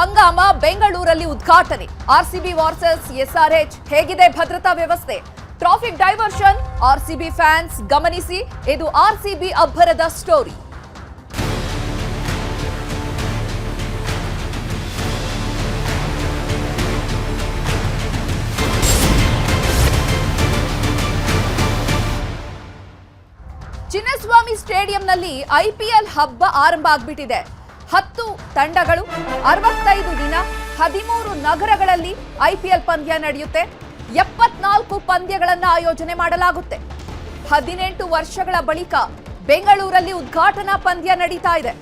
ಹಂಗಾಮ ಬೆಂಗಳೂರಲ್ಲಿ ಉದ್ಘಾಟನೆ. RCB versus SRH ಹೇಗಿದೆ ಭದ್ರತಾ ವ್ಯವಸ್ಥೆ? ಟ್ರಾಫಿಕ್ ಡೈವರ್ಷನ್, ಆರ್ಸಿಬಿ ಫ್ಯಾನ್ಸ್ ಗಮನಿಸಿ, ಇದು ಆರ್ಸಿಬಿ ಅಬ್ಬರದ ಸ್ಟೋರಿ. ಚಿನ್ನಸ್ವಾಮಿ ಸ್ಟೇಡಿಯಂನಲ್ಲಿ ಐಪಿಎಲ್ ಹಬ್ಬ ಆರಂಭ ಆಗ್ಬಿಟ್ಟಿದೆ. 10 ತಂಡಗಳು, 65 ದಿನ, 13 ನಗರಗಳಲ್ಲಿ ಐಪಿಎಲ್ ಪಂದ್ಯ ನಡೆಯುತ್ತೆ. 74 ಪಂದ್ಯಗಳನ್ನು ಆಯೋಜನೆ ಮಾಡಲಾಗುತ್ತೆ. 18 ವರ್ಷಗಳ ಬಳಿಕ ಬೆಂಗಳೂರಲ್ಲಿ ಉದ್ಘಾಟನಾ ಪಂದ್ಯ ನಡೀತಾ ಇದೆ.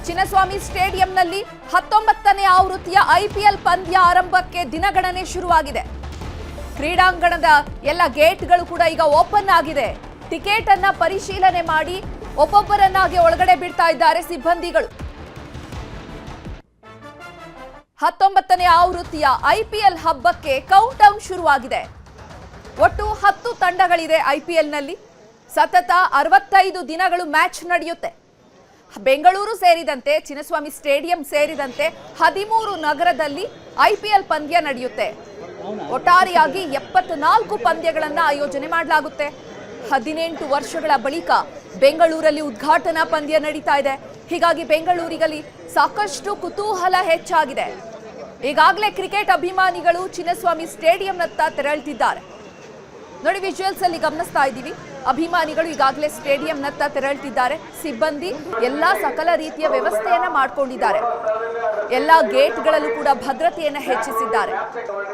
ಚಿನ್ನಸ್ವಾಮಿ ಸ್ಟೇಡಿಯಂನಲ್ಲಿ 19ನೇ ಆವೃತ್ತಿಯ ಐಪಿಎಲ್ ಪಂದ್ಯ ಆರಂಭಕ್ಕೆ ದಿನಗಣನೆ ಶುರುವಾಗಿದೆ. ಕ್ರೀಡಾಂಗಣದ ಎಲ್ಲ ಗೇಟ್ಗಳು ಕೂಡ ಈಗ ಓಪನ್ ಆಗಿದೆ. ಟಿಕೆಟ್ ಅನ್ನ ಪರಿಶೀಲನೆ ಮಾಡಿ ಒಬ್ಬೊಬ್ಬರನ್ನಾಗಿ ಒಳಗಡೆ ಬಿಡ್ತಾ ಇದ್ದಾರೆ ಸಿಬ್ಬಂದಿಗಳು. 19ನೇ ಆವೃತ್ತಿಯ ಐಪಿಎಲ್ ಹಬ್ಬಕ್ಕೆ ಕೌಂಟ್ ಡೌನ್ ಶುರುವಾಗಿದೆ. ಒಟ್ಟು 10 ತಂಡಗಳಿದೆ ಐಪಿಎಲ್ನಲ್ಲಿ. ಸತತ 65 ದಿನಗಳು ಮ್ಯಾಚ್ ನಡೆಯುತ್ತೆ. ಬೆಂಗಳೂರು ಸೇರಿದಂತೆ ಚಿನ್ನಸ್ವಾಮಿ ಸ್ಟೇಡಿಯಂ ಸೇರಿದಂತೆ 13 ನಗರದಲ್ಲಿ ಐಪಿಎಲ್ ಪಂದ್ಯ ನಡೆಯುತ್ತೆ. ಒಟ್ಟಾರೆಯಾಗಿ 74 ಪಂದ್ಯಗಳನ್ನು ಆಯೋಜನೆ ಮಾಡಲಾಗುತ್ತೆ. 18 ವರ್ಷಗಳ ಬಳಿಕ ಬೆಂಗಳೂರಲ್ಲಿ ಉದ್ಘಾಟನಾ ಪಂದ್ಯ ನಡೀತಾ ಇದೆ. ಹೀಗಾಗಿ ಬೆಂಗಳೂರಿನಲ್ಲಿ ಸಾಕಷ್ಟು ಕುತೂಹಲ ಹೆಚ್ಚಾಗಿದೆ. ಈಗಾಗಲೇ ಕ್ರಿಕೆಟ್ ಅಭಿಮಾನಿಗಳು ಚಿನ್ನಸ್ವಾಮಿ ಸ್ಟೇಡಿಯಂನತ್ತ ತೆರಳುತ್ತಿದ್ದಾರೆ. ನೋಡಿ, ವಿಜುವಲ್ಸ್ ಅಲ್ಲಿ ಗಮನಿಸ್ತಾ ಇದ್ದೀವಿ. ಅಭಿಮಾನಿಗಳು ಈಗಾಗಲೇ ಸ್ಟೇಡಿಯಂನತ್ತ ತೆರಳುತ್ತಿದ್ದಾರೆ. ಸಿಬ್ಬಂದಿ ಎಲ್ಲಾ ಸಕಲ ರೀತಿಯ ವ್ಯವಸ್ಥೆಯನ್ನ ಮಾಡಿಕೊಂಡಿದ್ದಾರೆ. ಎಲ್ಲಾ ಗೇಟ್ಗಳಲ್ಲೂ ಕೂಡ ಭದ್ರತೆಯನ್ನ ಹೆಚ್ಚಿಸಿದ್ದಾರೆ.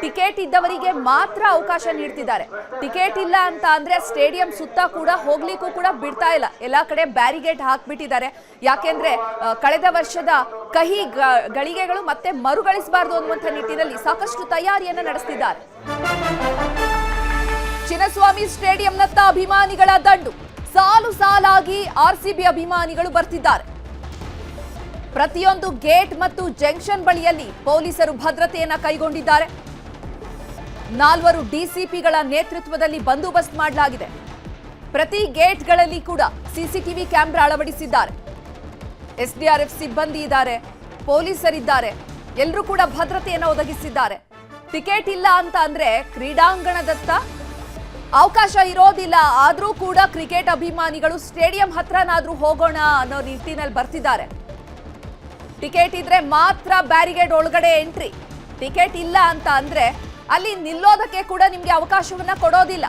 ಟಿಕೆಟ್ ಇದ್ದವರಿಗೆ ಮಾತ್ರ ಅವಕಾಶ ನೀಡ್ತಿದ್ದಾರೆ. ಟಿಕೆಟ್ ಇಲ್ಲ ಅಂತ ಅಂದ್ರೆ ಸ್ಟೇಡಿಯಂ ಸುತ್ತ ಕೂಡ ಹೋಗ್ಲಿಕ್ಕೂ ಕೂಡ ಬಿಡ್ತಾ ಇಲ್ಲ. ಎಲ್ಲಾ ಕಡೆ ಬ್ಯಾರಿಗೇಡ್ ಹಾಕ್ಬಿಟ್ಟಿದ್ದಾರೆ. ಯಾಕೆಂದ್ರೆ ಕಳೆದ ವರ್ಷದ ಕಹಿ ಗಳಿಗೆಗಳು ಮತ್ತೆ ಮರುಗಳಿಸಬಾರದು ಅನ್ನುವಂಥ ನಿಟ್ಟಿನಲ್ಲಿ ಸಾಕಷ್ಟು ತಯಾರಿಯನ್ನ ನಡೆಸ್ತಿದ್ದಾರೆ. ಚಿನ್ನಸ್ವಾಮಿ ಸ್ಟೇಡಿಯಂನತ್ತ ಅಭಿಮಾನಿಗಳ ದಂಡು. ಸಾಲು ಸಾಲಾಗಿ ಆರ್ಸಿಬಿ ಅಭಿಮಾನಿಗಳು ಬರ್ತಿದ್ದಾರೆ. ಪ್ರತಿಯೊಂದು ಗೇಟ್ ಮತ್ತು ಜಂಕ್ಷನ್ ಬಳಿಯಲ್ಲಿ ಪೊಲೀಸರು ಭದ್ರತೆಯನ್ನ ಕೈಗೊಂಡಿದ್ದಾರೆ. 4 ಡಿಸಿಪಿಗಳ ನೇತೃತ್ವದಲ್ಲಿ ಬಂದೋಬಸ್ತ್ ಮಾಡಲಾಗಿದೆ. ಪ್ರತಿ ಗೇಟ್ಗಳಲ್ಲಿ ಕೂಡ ಸಿಸಿಟಿವಿ ಕ್ಯಾಮೆರಾ ಅಳವಡಿಸಿದ್ದಾರೆ. ಎಸ್ಡಿಆರ್ಎಫ್ ಸಿಬ್ಬಂದಿ ಇದ್ದಾರೆ, ಪೊಲೀಸರಿದ್ದಾರೆ. ಎಲ್ಲರೂ ಕೂಡ ಭದ್ರತೆಯನ್ನು ಒದಗಿಸಿದ್ದಾರೆ. ಟಿಕೆಟ್ ಇಲ್ಲ ಅಂತ ಅಂದ್ರೆ ಕ್ರೀಡಾಂಗಣದತ್ತ ಅವಕಾಶ ಇರೋದಿಲ್ಲ. ಆದ್ರೂ ಕೂಡ ಕ್ರಿಕೆಟ್ ಅಭಿಮಾನಿಗಳು ಸ್ಟೇಡಿಯಂ ಹತ್ರನಾದ್ರೂ ಹೋಗೋಣ ಅನ್ನೋ ನಿಟ್ಟಿನಲ್ಲಿ ಬರ್ತಿದ್ದಾರೆ. ಟಿಕೆಟ್ ಇದ್ರೆ ಮಾತ್ರ ಬ್ಯಾರಿಗೇಡ್ ಒಳಗಡೆ ಎಂಟ್ರಿ. ಟಿಕೆಟ್ ಇಲ್ಲ ಅಂತ ಅಂದ್ರೆ ಅಲ್ಲಿ ನಿಲ್ಲೋದಕ್ಕೆ ಕೂಡ ನಿಮ್ಗೆ ಅವಕಾಶವನ್ನ ಕೊಡೋದಿಲ್ಲ.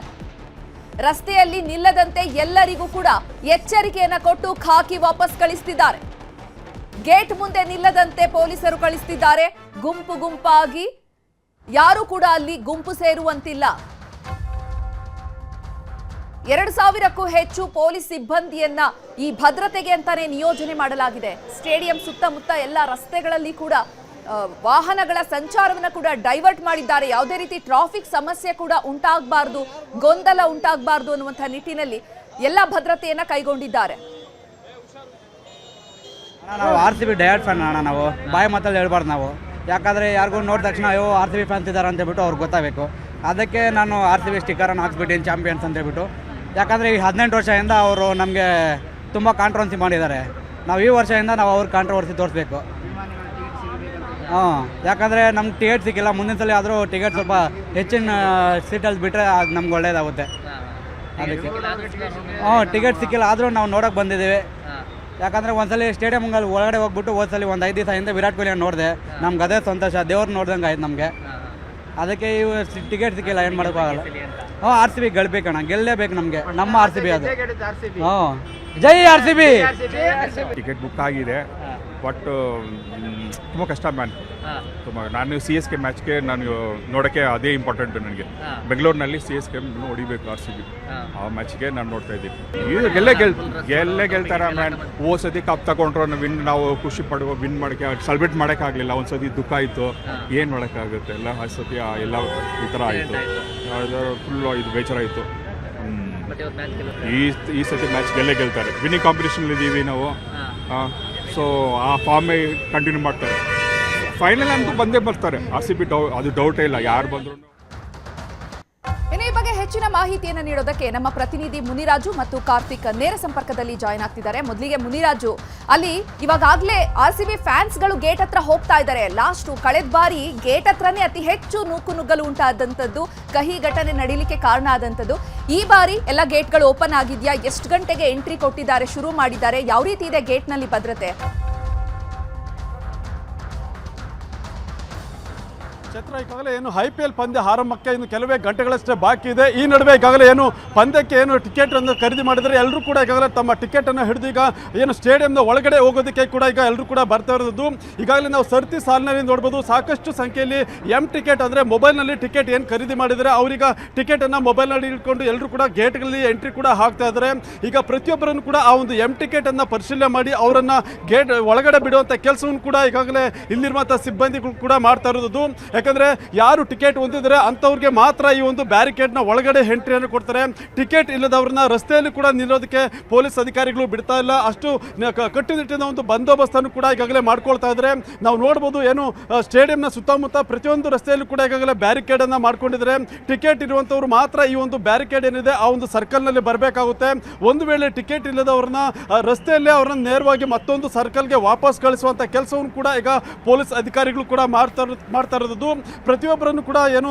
ರಸ್ತೆಯಲ್ಲಿ ನಿಲ್ಲದಂತೆ ಎಲ್ಲರಿಗೂ ಕೂಡ ಎಚ್ಚರಿಕೆಯನ್ನ ಕೊಟ್ಟು ಖಾಕಿ ವಾಪಸ್ ಕಳಿಸ್ತಿದ್ದಾರೆ. ಗೇಟ್ ಮುಂದೆ ನಿಲ್ಲದಂತೆ ಪೊಲೀಸರು ಕಳಿಸ್ತಿದ್ದಾರೆ. ಗುಂಪು ಗುಂಪಾಗಿ ಯಾರು ಕೂಡ ಅಲ್ಲಿ ಗುಂಪು ಸೇರುವಂತಿಲ್ಲ. 2000ಕ್ಕೂ ಹೆಚ್ಚು ಪೊಲೀಸ್ ಸಿಬ್ಬಂದಿಯನ್ನ ಈ ಭದ್ರತೆಗೆ ಅಂತಾನೆ ನಿಯೋಜನೆ ಮಾಡಲಾಗಿದೆ. ಸ್ಟೇಡಿಯಂ ಸುತ್ತಮುತ್ತ ಎಲ್ಲ ರಸ್ತೆಗಳಲ್ಲಿ ಕೂಡ ವಾಹನಗಳ ಸಂಚಾರವನ್ನ ಕೂಡ ಡೈವರ್ಟ್ ಮಾಡಿದ್ದಾರೆ. ಯಾವುದೇ ರೀತಿ ಟ್ರಾಫಿಕ್ ಸಮಸ್ಯೆ ಕೂಡ ಉಂಟಾಗಬಾರ್ದು, ಗೊಂದಲ ಉಂಟಾಗಬಾರ್ದು ಅನ್ನುವಂಥ ನಿಟ್ಟಿನಲ್ಲಿ ಎಲ್ಲ ಭದ್ರತೆಯನ್ನ ಕೈಗೊಂಡಿದ್ದಾರೆ. ನಾವು ಆರ್ಸಿಬಿ ಡಯಟ್ ಫ್ಯಾನ್ ಅಣ್ಣ. ನಾವು ಬಾಯಿ ಮಾತಲ್ಲಿ ಹೇಳ್ಬಾರ್ದು ನಾವು. ಯಾಕಂದರೆ ಯಾರಿಗೂ ನೋಡಿದ ತಕ್ಷಣ ಅಯ್ಯೋ ಆರ್ಸಿಬಿ ಫ್ಯಾನ್ಸ್ ಇದ್ದಾರೆ ಅಂತ ಹೇಳ್ಬಿಟ್ಟು ಅವ್ರಿಗೆ ಗೊತ್ತಾಗಬೇಕು. ಅದಕ್ಕೆ ನಾನು ಆರ್ಸಿಬಿ ಸ್ಟಿಕ್ಕರನ್ನು ಹಾಕ್ಸ್ಬಿಟ್ಟಿನಿ, ಚಾಂಪಿಯನ್ಸ್ ಅಂತ ಹೇಳ್ಬಿಟ್ಟು. ಯಾಕಂದರೆ ಈ 18 ವರ್ಷದಿಂದ ಅವರು ನಮಗೆ ತುಂಬ ಕಾಂಟ್ರವರ್ಸಿ ಮಾಡಿದ್ದಾರೆ. ನಾವು ಈ ವರ್ಷದಿಂದ ನಾವು ಅವ್ರ ಕಾಂಟ್ರವರ್ಸಿ ತೋರಿಸ್ಬೇಕು. ಯಾಕಂದರೆ ನಮ್ಗೆ ಟಿಕೆಟ್ ಸಿಕ್ಕಿಲ್ಲ. ಮುಂದಿನ ಸಲ ಆದರೂ ಟಿಕೆಟ್ ಸ್ವಲ್ಪ ಹೆಚ್ಚಿನ ಸೀಟಲ್ಲಿ ಬಿಟ್ಟರೆ ಅದು ನಮ್ಗೆ ಒಳ್ಳೇದಾಗುತ್ತೆ. ಅದಕ್ಕೆ ಟಿಕೆಟ್ ಸಿಕ್ಕಿಲ್ಲ ಆದರೂ ನಾವು ನೋಡೋಕೆ ಬಂದಿದ್ದೀವಿ. ಯಾಕಂದರೆ ಒಂದ್ಸಲಿ ಸ್ಟೇಡಿಯಂ ಒಳಗಡೆ ಹೋಗ್ಬಿಟ್ಟು ಹೋದ್ಸಲಿ ಒಂದು 5 ದಿವಸ ಹಿಂದೆ ವಿರಾಟ್ ಕೊಹ್ಲಿಯನ್ನು ನೋಡಿದೆ. ನಮ್ಗೆ ಅದೇ ಸಂತೋಷ, ದೇವ್ರು ನೋಡ್ದಂಗೆ ಆಯ್ತು ನಮಗೆ. ಅದಕ್ಕೆ ಇವು ಟಿಕೆಟ್ ಸಿಕ್ಕಿಲ್ಲ, ಏನು ಮಾಡೋಕ್ಕಾಗಲ್ಲ. ಆರ್ಸಿಬಿ ಗೆಲ್ಬೇಕಣ್ಣ, ಗೆಲ್ಲೇಬೇಕು ನಮಗೆ. ನಮ್ಮ ಆರ್ಸಿಬಿ ಅದು. ಜೈ ಆರ್ಸಿಬಿ. ಟಿಕೆಟ್ ಬುಕ್ ಆಗಿದೆ, ಬಟ್ ತುಂಬ ಕಷ್ಟ ಮ್ಯಾನ್. ತುಂಬ ನಾನು CSK ಮ್ಯಾಚ್ಗೆ ನಾನು ನೋಡೋಕ್ಕೆ ಅದೇ ಇಂಪಾರ್ಟೆಂಟ್ ನನಗೆ. ಬೆಂಗಳೂರಿನಲ್ಲಿ CSK ಹೊಡಿಬೇಕು RCB. ಆ ಮ್ಯಾಚ್ಗೆ ನಾನು ನೋಡ್ತಾ ಇದ್ದೀನಿ. ಇದು ಗೆಲ್ಲೇ ಗೆಲ್ತಾರ ಮ್ಯಾನ್. ಸತಿ ಕಪ್ ತಗೊಂಡ್ರು ನಾವು ಖುಷಿ ಪಡುವ, ವಿನ್ ಮಾಡೋಕ್ಕೆ ಸೆಲೆಬ್ರೇಟ್ ಮಾಡೋಕ್ಕಾಗಲಿಲ್ಲ. ಒಂದು ಸತಿ ದುಃಖ ಆಯಿತು, ಏನು ಮಾಡೋಕ್ಕಾಗುತ್ತೆ. ಎಲ್ಲ ಸತಿ ಎಲ್ಲ ಈ ಥರ ಆಯಿತು. ಫುಲ್ಲು ಇದು ಬೇಜಾರ ಆಯಿತು. ಈ ಸತಿ ಮ್ಯಾಚ್ ಗೆಲ್ತಾರೆ. ವಿನ್ನಿಂಗ್ ಕಾಂಪಿಟೇಷನ್ ಇದ್ದೀವಿ ನಾವು. ಸೊ ಆ ಫಾರ್ಮೇ ಕಂಟಿನ್ಯೂ ಮಾಡ್ತಾರೆ. ಫೈನಲ್ ಅಂತೂ ಬಂದೇ ಬರ್ತಾರೆ RCB, ಅದು ಡೌಟೇ ಇಲ್ಲ ಯಾರು ಬಂದ್ರು. ಇನ್ನು ಈ ಬಗ್ಗೆ ಹೆಚ್ಚಿನ ಮಾಹಿತಿಯನ್ನು ನೀಡೋದಕ್ಕೆ ನಮ್ಮ ಪ್ರತಿನಿಧಿ ಮುನಿರಾಜು ಮತ್ತು ಕಾರ್ತಿಕ್ ನೇರ ಸಂಪರ್ಕದಲ್ಲಿ ಜಾಯ್ನ್ ಆಗ್ತಿದ್ದಾರೆ. ಮೊದಲಿಗೆ ಮುನಿರಾಜು, ಅಲ್ಲಿ ಇವಾಗಲೇ RCB ಫ್ಯಾನ್ಸ್ಗಳು ಗೇಟ್ ಹತ್ರ ಹೋಗ್ತಾ ಇದ್ದಾರೆ. ಕಳೆದ ಬಾರಿ ಗೇಟ್ ಹತ್ರನೇ ಅತಿ ಹೆಚ್ಚು ನೂಕುನುಗ್ಗಲು ಉಂಟಾದಂಥದ್ದು, ಕಹಿ ಘಟನೆ ನಡೀಲಿಕ್ಕೆ ಕಾರಣ ಆದಂಥದ್ದು. ಈ ಬಾರಿ ಎಲ್ಲ ಗೇಟ್ಗಳು ಓಪನ್ ಆಗಿದೆಯಾ? ಎಷ್ಟು ಗಂಟೆಗೆ ಎಂಟ್ರಿ ಕೊಟ್ಟಿದ್ದಾರೆ, ಶುರು ಮಾಡಿದ್ದಾರೆ? ಯಾವ ರೀತಿ ಇದೆ ಗೇಟ್ನಲ್ಲಿ ಭದ್ರತೆ? ಚೈತ್ರ, ಈಗಾಗಲೇ ಏನು IPL ಪಂದ್ಯ ಆರಂಭಕ್ಕೆ ಇನ್ನು ಕೆಲವೇ ಗಂಟೆಗಳಷ್ಟೇ ಬಾಕಿ ಇದೆ. ಈ ನಡುವೆ ಈಗಾಗಲೇ ಏನು ಪಂದ್ಯಕ್ಕೆ ಏನು ಟಿಕೆಟ್ ಅನ್ನು ಖರೀದಿ ಮಾಡಿದರೆ ಎಲ್ಲರೂ ಕೂಡ ಈಗಾಗಲೇ ತಮ್ಮ ಟಿಕೆಟ್ ಅನ್ನು ಹಿಡಿದು ಈಗ ಏನು ಸ್ಟೇಡಿಯಂನ ಒಳಗಡೆ ಹೋಗೋದಕ್ಕೆ ಕೂಡ ಈಗ ಎಲ್ಲರೂ ಕೂಡ ಬರ್ತಾ ಇರೋದು. ಈಗಾಗಲೇ ನಾವು ಸರತಿ ಸಾಲಿನಲ್ಲಿ ನೋಡ್ಬೋದು, ಸಾಕಷ್ಟು ಸಂಖ್ಯೆಯಲ್ಲಿ ಟಿಕೆಟ್ ಅಂದರೆ ಮೊಬೈಲ್ನಲ್ಲಿ ಟಿಕೆಟ್ ಏನು ಖರೀದಿ ಮಾಡಿದರೆ ಅವರೀಗ ಟಿಕೆಟನ್ನು ಮೊಬೈಲ್ನಲ್ಲಿ ಇಟ್ಕೊಂಡು ಎಲ್ಲರೂ ಕೂಡ ಗೇಟ್ಗಳಲ್ಲಿ ಎಂಟ್ರಿ ಕೂಡ ಹಾಕ್ತಾ ಇದ್ದಾರೆ. ಈಗ ಪ್ರತಿಯೊಬ್ಬರನ್ನು ಕೂಡ ಆ ಒಂದು ಟಿಕೆಟನ್ನು ಪರಿಶೀಲನೆ ಮಾಡಿ ಅವರನ್ನು ಗೇಟ್ ಒಳಗಡೆ ಬಿಡುವಂಥ ಕೆಲಸವನ್ನು ಕೂಡ ಈಗಾಗಲೇ ಇಲ್ಲಿರುವಂಥ ಸಿಬ್ಬಂದಿಗಳು ಕೂಡ ಮಾಡ್ತಾ ಇರೋದು. ಯಾಕಂದರೆ ಯಾರು ಟಿಕೆಟ್ ಹೊಂದಿದ್ರೆ ಅಂಥವ್ರಿಗೆ ಮಾತ್ರ ಈ ಒಂದು ಬ್ಯಾರಿಕೇಡ್ನ ಒಳಗಡೆ ಎಂಟ್ರಿಯನ್ನು ಕೊಡ್ತಾರೆ. ಟಿಕೆಟ್ ಇಲ್ಲದವ್ರನ್ನ ರಸ್ತೆಯಲ್ಲಿ ಕೂಡ ನಿಲ್ಲೋದಕ್ಕೆ ಪೊಲೀಸ್ ಅಧಿಕಾರಿಗಳು ಬಿಡ್ತಾ ಇಲ್ಲ. ಅಷ್ಟು ಕಟ್ಟುನಿಟ್ಟಿನ ಒಂದು ಬಂದೋಬಸ್ತನ್ನು ಕೂಡ ಈಗಾಗಲೇ ಮಾಡ್ಕೊಳ್ತಾ ಇದ್ದಾರೆ. ನಾವು ನೋಡ್ಬೋದು, ಏನು ಸ್ಟೇಡಿಯಂನ ಸುತ್ತಮುತ್ತ ಪ್ರತಿಯೊಂದು ರಸ್ತೆಯಲ್ಲೂ ಕೂಡ ಈಗಾಗಲೇ ಬ್ಯಾರಿಕೇಡನ್ನು ಮಾಡ್ಕೊಂಡಿದ್ದಾರೆ. ಟಿಕೆಟ್ ಇರುವಂಥವ್ರು ಮಾತ್ರ ಈ ಒಂದು ಬ್ಯಾರಿಕೇಡ್ ಏನಿದೆ ಆ ಒಂದು ಸರ್ಕಲ್ನಲ್ಲಿ ಬರಬೇಕಾಗುತ್ತೆ. ಒಂದು ವೇಳೆ ಟಿಕೆಟ್ ಇಲ್ಲದವ್ರನ್ನ ರಸ್ತೆಯಲ್ಲೇ ಅವ್ರನ್ನ ನೇರವಾಗಿ ಮತ್ತೊಂದು ಸರ್ಕಲ್ಗೆ ವಾಪಸ್ ಕಳಿಸುವಂಥ ಕೆಲಸವನ್ನು ಕೂಡ ಈಗ ಪೊಲೀಸ್ ಅಧಿಕಾರಿಗಳು ಕೂಡ ಮಾಡ್ತಾ ಇರೋದು. ಪ್ರತಿಯೊಬ್ಬರನ್ನು ಕೂಡ ಏನು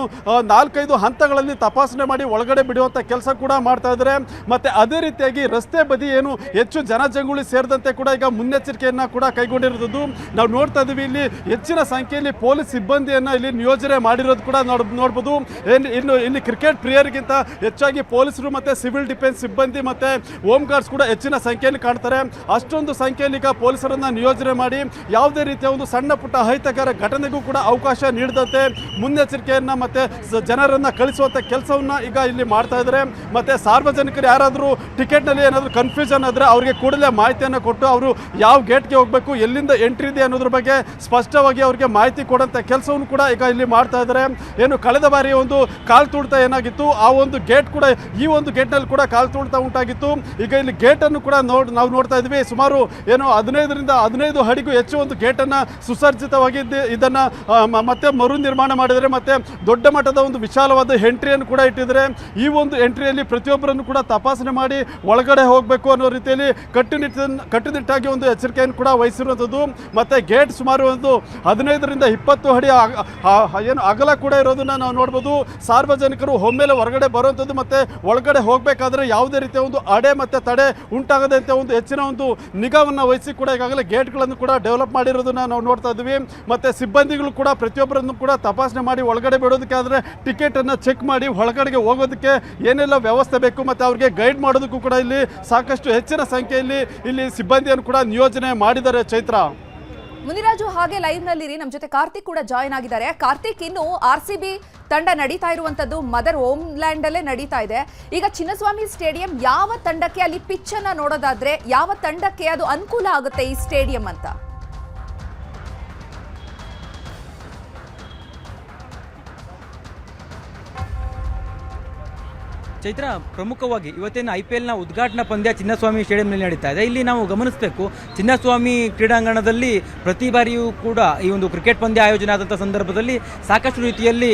4-5 ಹಂತಗಳಲ್ಲಿ ತಪಾಸಣೆ ಮಾಡಿ ಒಳಗಡೆ ಬಿಡುವಂಥ ಕೆಲಸ ಕೂಡ ಮಾಡ್ತಾ ಇದ್ದಾರೆ. ಮತ್ತು ಅದೇ ರೀತಿಯಾಗಿ ರಸ್ತೆ ಬದಿ ಏನು ಹೆಚ್ಚು ಜನಜಂಗುಳಿ ಸೇರಿದಂತೆ ಕೂಡ ಈಗ ಮುನ್ನೆಚ್ಚರಿಕೆಯನ್ನು ಕೂಡ ಕೈಗೊಂಡಿರೋದು ನಾವು ನೋಡ್ತಾ ಇದ್ದೀವಿ. ಇಲ್ಲಿ ಹೆಚ್ಚಿನ ಸಂಖ್ಯೆಯಲ್ಲಿ ಪೊಲೀಸ್ ಸಿಬ್ಬಂದಿಯನ್ನು ಇಲ್ಲಿ ನಿಯೋಜನೆ ಮಾಡಿರೋದು ಕೂಡ ನೋಡ್ಬೋದು. ಇಲ್ಲಿ ಕ್ರಿಕೆಟ್ ಪ್ರಿಯರಿಗಿಂತ ಹೆಚ್ಚಾಗಿ ಪೊಲೀಸರು ಮತ್ತು ಸಿವಿಲ್ ಡಿಫೆನ್ಸ್ ಸಿಬ್ಬಂದಿ ಮತ್ತು ಹೋಮ್ ಗಾರ್ಡ್ಸ್ ಕೂಡ ಹೆಚ್ಚಿನ ಸಂಖ್ಯೆಯಲ್ಲಿ ಕಾಣ್ತಾರೆ. ಅಷ್ಟೊಂದು ಸಂಖ್ಯೆಯಲ್ಲಿ ಈಗ ಪೊಲೀಸರನ್ನು ನಿಯೋಜನೆ ಮಾಡಿ ಯಾವುದೇ ರೀತಿಯ ಒಂದು ಸಣ್ಣ ಪುಟ್ಟ ಅಹಿತಕರ ಘಟನೆಗೂ ಕೂಡ ಅವಕಾಶ ನೀಡದಂತೆ ಮುನ್ನೆಚ್ಚರಿಕೆಯನ್ನು ಮತ್ತು ಜನರನ್ನು ಕಳಿಸುವಂಥ ಕೆಲಸವನ್ನು ಈಗ ಇಲ್ಲಿ ಮಾಡ್ತಾ ಇದ್ದಾರೆ. ಮತ್ತು ಸಾರ್ವಜನಿಕರು ಯಾರಾದರೂ ಟಿಕೆಟ್ನಲ್ಲಿ ಏನಾದರೂ ಕನ್ಫ್ಯೂಷನ್ ಆದರೆ ಅವರಿಗೆ ಕೂಡಲೇ ಮಾಹಿತಿಯನ್ನು ಕೊಟ್ಟು ಅವರು ಯಾವ ಗೇಟ್ಗೆ ಹೋಗಬೇಕು, ಎಲ್ಲಿಂದ ಎಂಟ್ರಿ ಇದೆ ಅನ್ನೋದ್ರ ಬಗ್ಗೆ ಸ್ಪಷ್ಟವಾಗಿ ಅವರಿಗೆ ಮಾಹಿತಿ ಕೊಡುವಂಥ ಕೆಲಸವನ್ನು ಕೂಡ ಈಗ ಇಲ್ಲಿ ಮಾಡ್ತಾ ಇದ್ದಾರೆ. ಏನು ಕಳೆದ ಬಾರಿ ಒಂದು ಕಾಲು ತುಳಿತ ಏನಾಗಿತ್ತು, ಆ ಒಂದು ಗೇಟ್ ಕೂಡ ಈ ಒಂದು ಗೇಟ್ನಲ್ಲಿ ಕೂಡ ಕಾಲು ತುಳಿತ ಉಂಟಾಗಿತ್ತು. ಈಗ ಇಲ್ಲಿ ಗೇಟನ್ನು ಕೂಡ ನಾವು ನೋಡ್ತಾ ಇದ್ವಿ. ಸುಮಾರು ಏನು 15 ಅಡಿಗೂ ಹೆಚ್ಚು ಒಂದು ಗೇಟನ್ನು ಸುಸಜ್ಜಿತವಾಗಿ ಇದನ್ನು ಮತ್ತೆ ಮರು ನಿರ್ಮಾಣ ಮಾಡಿದರೆ ಮತ್ತು ದೊಡ್ಡ ಮಟ್ಟದ ಒಂದು ವಿಶಾಲವಾದ ಎಂಟ್ರಿಯನ್ನು ಕೂಡ ಇಟ್ಟಿದ್ದಾರೆ. ಈ ಒಂದು ಎಂಟ್ರಿಯಲ್ಲಿ ಪ್ರತಿಯೊಬ್ಬರನ್ನು ಕೂಡ ತಪಾಸಣೆ ಮಾಡಿ ಒಳಗಡೆ ಹೋಗಬೇಕು ಅನ್ನೋ ರೀತಿಯಲ್ಲಿ ಕಟ್ಟುನಿಟ್ಟಾಗಿ ಒಂದು ಎಚ್ಚರಿಕೆಯನ್ನು ಕೂಡ ವಹಿಸಿರುವಂಥದ್ದು. ಮತ್ತು ಗೇಟ್ ಸುಮಾರು ಒಂದು 15ರಿಂದ 20 ಅಡಿ ಏನು ಅಗಲ ಕೂಡ ಇರೋದನ್ನು ನಾವು ನೋಡ್ಬೋದು. ಸಾರ್ವಜನಿಕರು ಒಮ್ಮೆಲೆ ಹೊರಗಡೆ ಬರುವಂಥದ್ದು ಮತ್ತು ಒಳಗಡೆ ಹೋಗಬೇಕಾದ್ರೆ ಯಾವುದೇ ರೀತಿಯ ಒಂದು ಅಡೆ ಮತ್ತು ತಡೆ ಉಂಟಾಗದಂತೆ ಒಂದು ಹೆಚ್ಚಿನ ಒಂದು ನಿಗಾವನ್ನು ವಹಿಸಿ ಕೂಡ ಈಗಾಗಲೇ ಗೇಟ್ಗಳನ್ನು ಕೂಡ ಡೆವಲಪ್ ಮಾಡಿರೋದನ್ನು ನಾವು ನೋಡ್ತಾ ಇದ್ದೀವಿ. ಮತ್ತು ಸಿಬ್ಬಂದಿಗಳು ಕೂಡ ಪ್ರತಿಯೊಬ್ಬರನ್ನು ಕೂಡ ತಪಾಸಣೆ ಮಾಡಿ ಒಳಗಡೆ ಬಿಡೋದಕ್ಕೆ ಆದರೆ ಟಿಕೆಟನ್ನು ಚೆಕ್ ಮಾಡಿ ಒಳಗಡೆಗೆ ಹೋಗೋದಕ್ಕೆ ಏನೆಲ್ಲ ವ್ಯವಸ್ಥೆ ಬೇಕು ಮತ್ತು ಅವ್ರಿಗೆ ಗೈಡ್ ಮಾಡೋದಕ್ಕೂ ಕೂಡ ಇಲ್ಲಿ ಸಾಕಷ್ಟು ಹೆಚ್ಚಿನ ಸಂಖ್ಯೆಯಲ್ಲಿ ಇಲ್ಲಿ ಸಿಬ್ಬಂದಿಯನ್ನು ಕೂಡ ನಿಯೋಜನೆ ಮಾಡಿದ್ದಾರೆ. ಚೈತ್ರ, ಮುನಿರಾಜು, ಹಾಗೆ ಲೈವ್ ನಲ್ಲಿ ನಮ್ಮ ಜೊತೆ ಕಾರ್ತಿಕ್ ಕೂಡ ಜಾಯ್ನ್ ಆಗಿದ್ದಾರೆ. ಕಾರ್ತಿಕ್, ಇನ್ನು RCB ತಂಡ ನಡೀತಾ ಇರುವಂತದ್ದು ಮದರ್ ಹೋಮ್ಲ್ಯಾಂಡ್ ಅಲ್ಲೇ ನಡೀತಾ ಇದೆ. ಈಗ ಚಿನ್ನಸ್ವಾಮಿ ಸ್ಟೇಡಿಯಂ ಯಾವ ತಂಡಕ್ಕೆ, ಅಲ್ಲಿ ಪಿಚ್ ಅನ್ನ ನೋಡೋದಾದ್ರೆ ಯಾವ ತಂಡಕ್ಕೆ ಅದು ಅನುಕೂಲ ಆಗುತ್ತೆ ಈ ಸ್ಟೇಡಿಯಂ ಅಂತ? ಚೈತ್ರ, ಪ್ರಮುಖವಾಗಿ ಇವತ್ತಿನ IPLನ ಉದ್ಘಾಟನಾ ಪಂದ್ಯ ಚಿನ್ನಸ್ವಾಮಿ ಸ್ಟೇಡಿಯಂನಲ್ಲಿ ನಡೀತಾ ಇದೆ. ಇಲ್ಲಿ ನಾವು ಗಮನಿಸಬೇಕು, ಚಿನ್ನಸ್ವಾಮಿ ಕ್ರೀಡಾಂಗಣದಲ್ಲಿ ಪ್ರತಿ ಬಾರಿಯೂ ಕೂಡ ಈ ಒಂದು ಕ್ರಿಕೆಟ್ ಪಂದ್ಯ ಆಯೋಜನೆ ಆದಂಥ ಸಂದರ್ಭದಲ್ಲಿ ಸಾಕಷ್ಟು ರೀತಿಯಲ್ಲಿ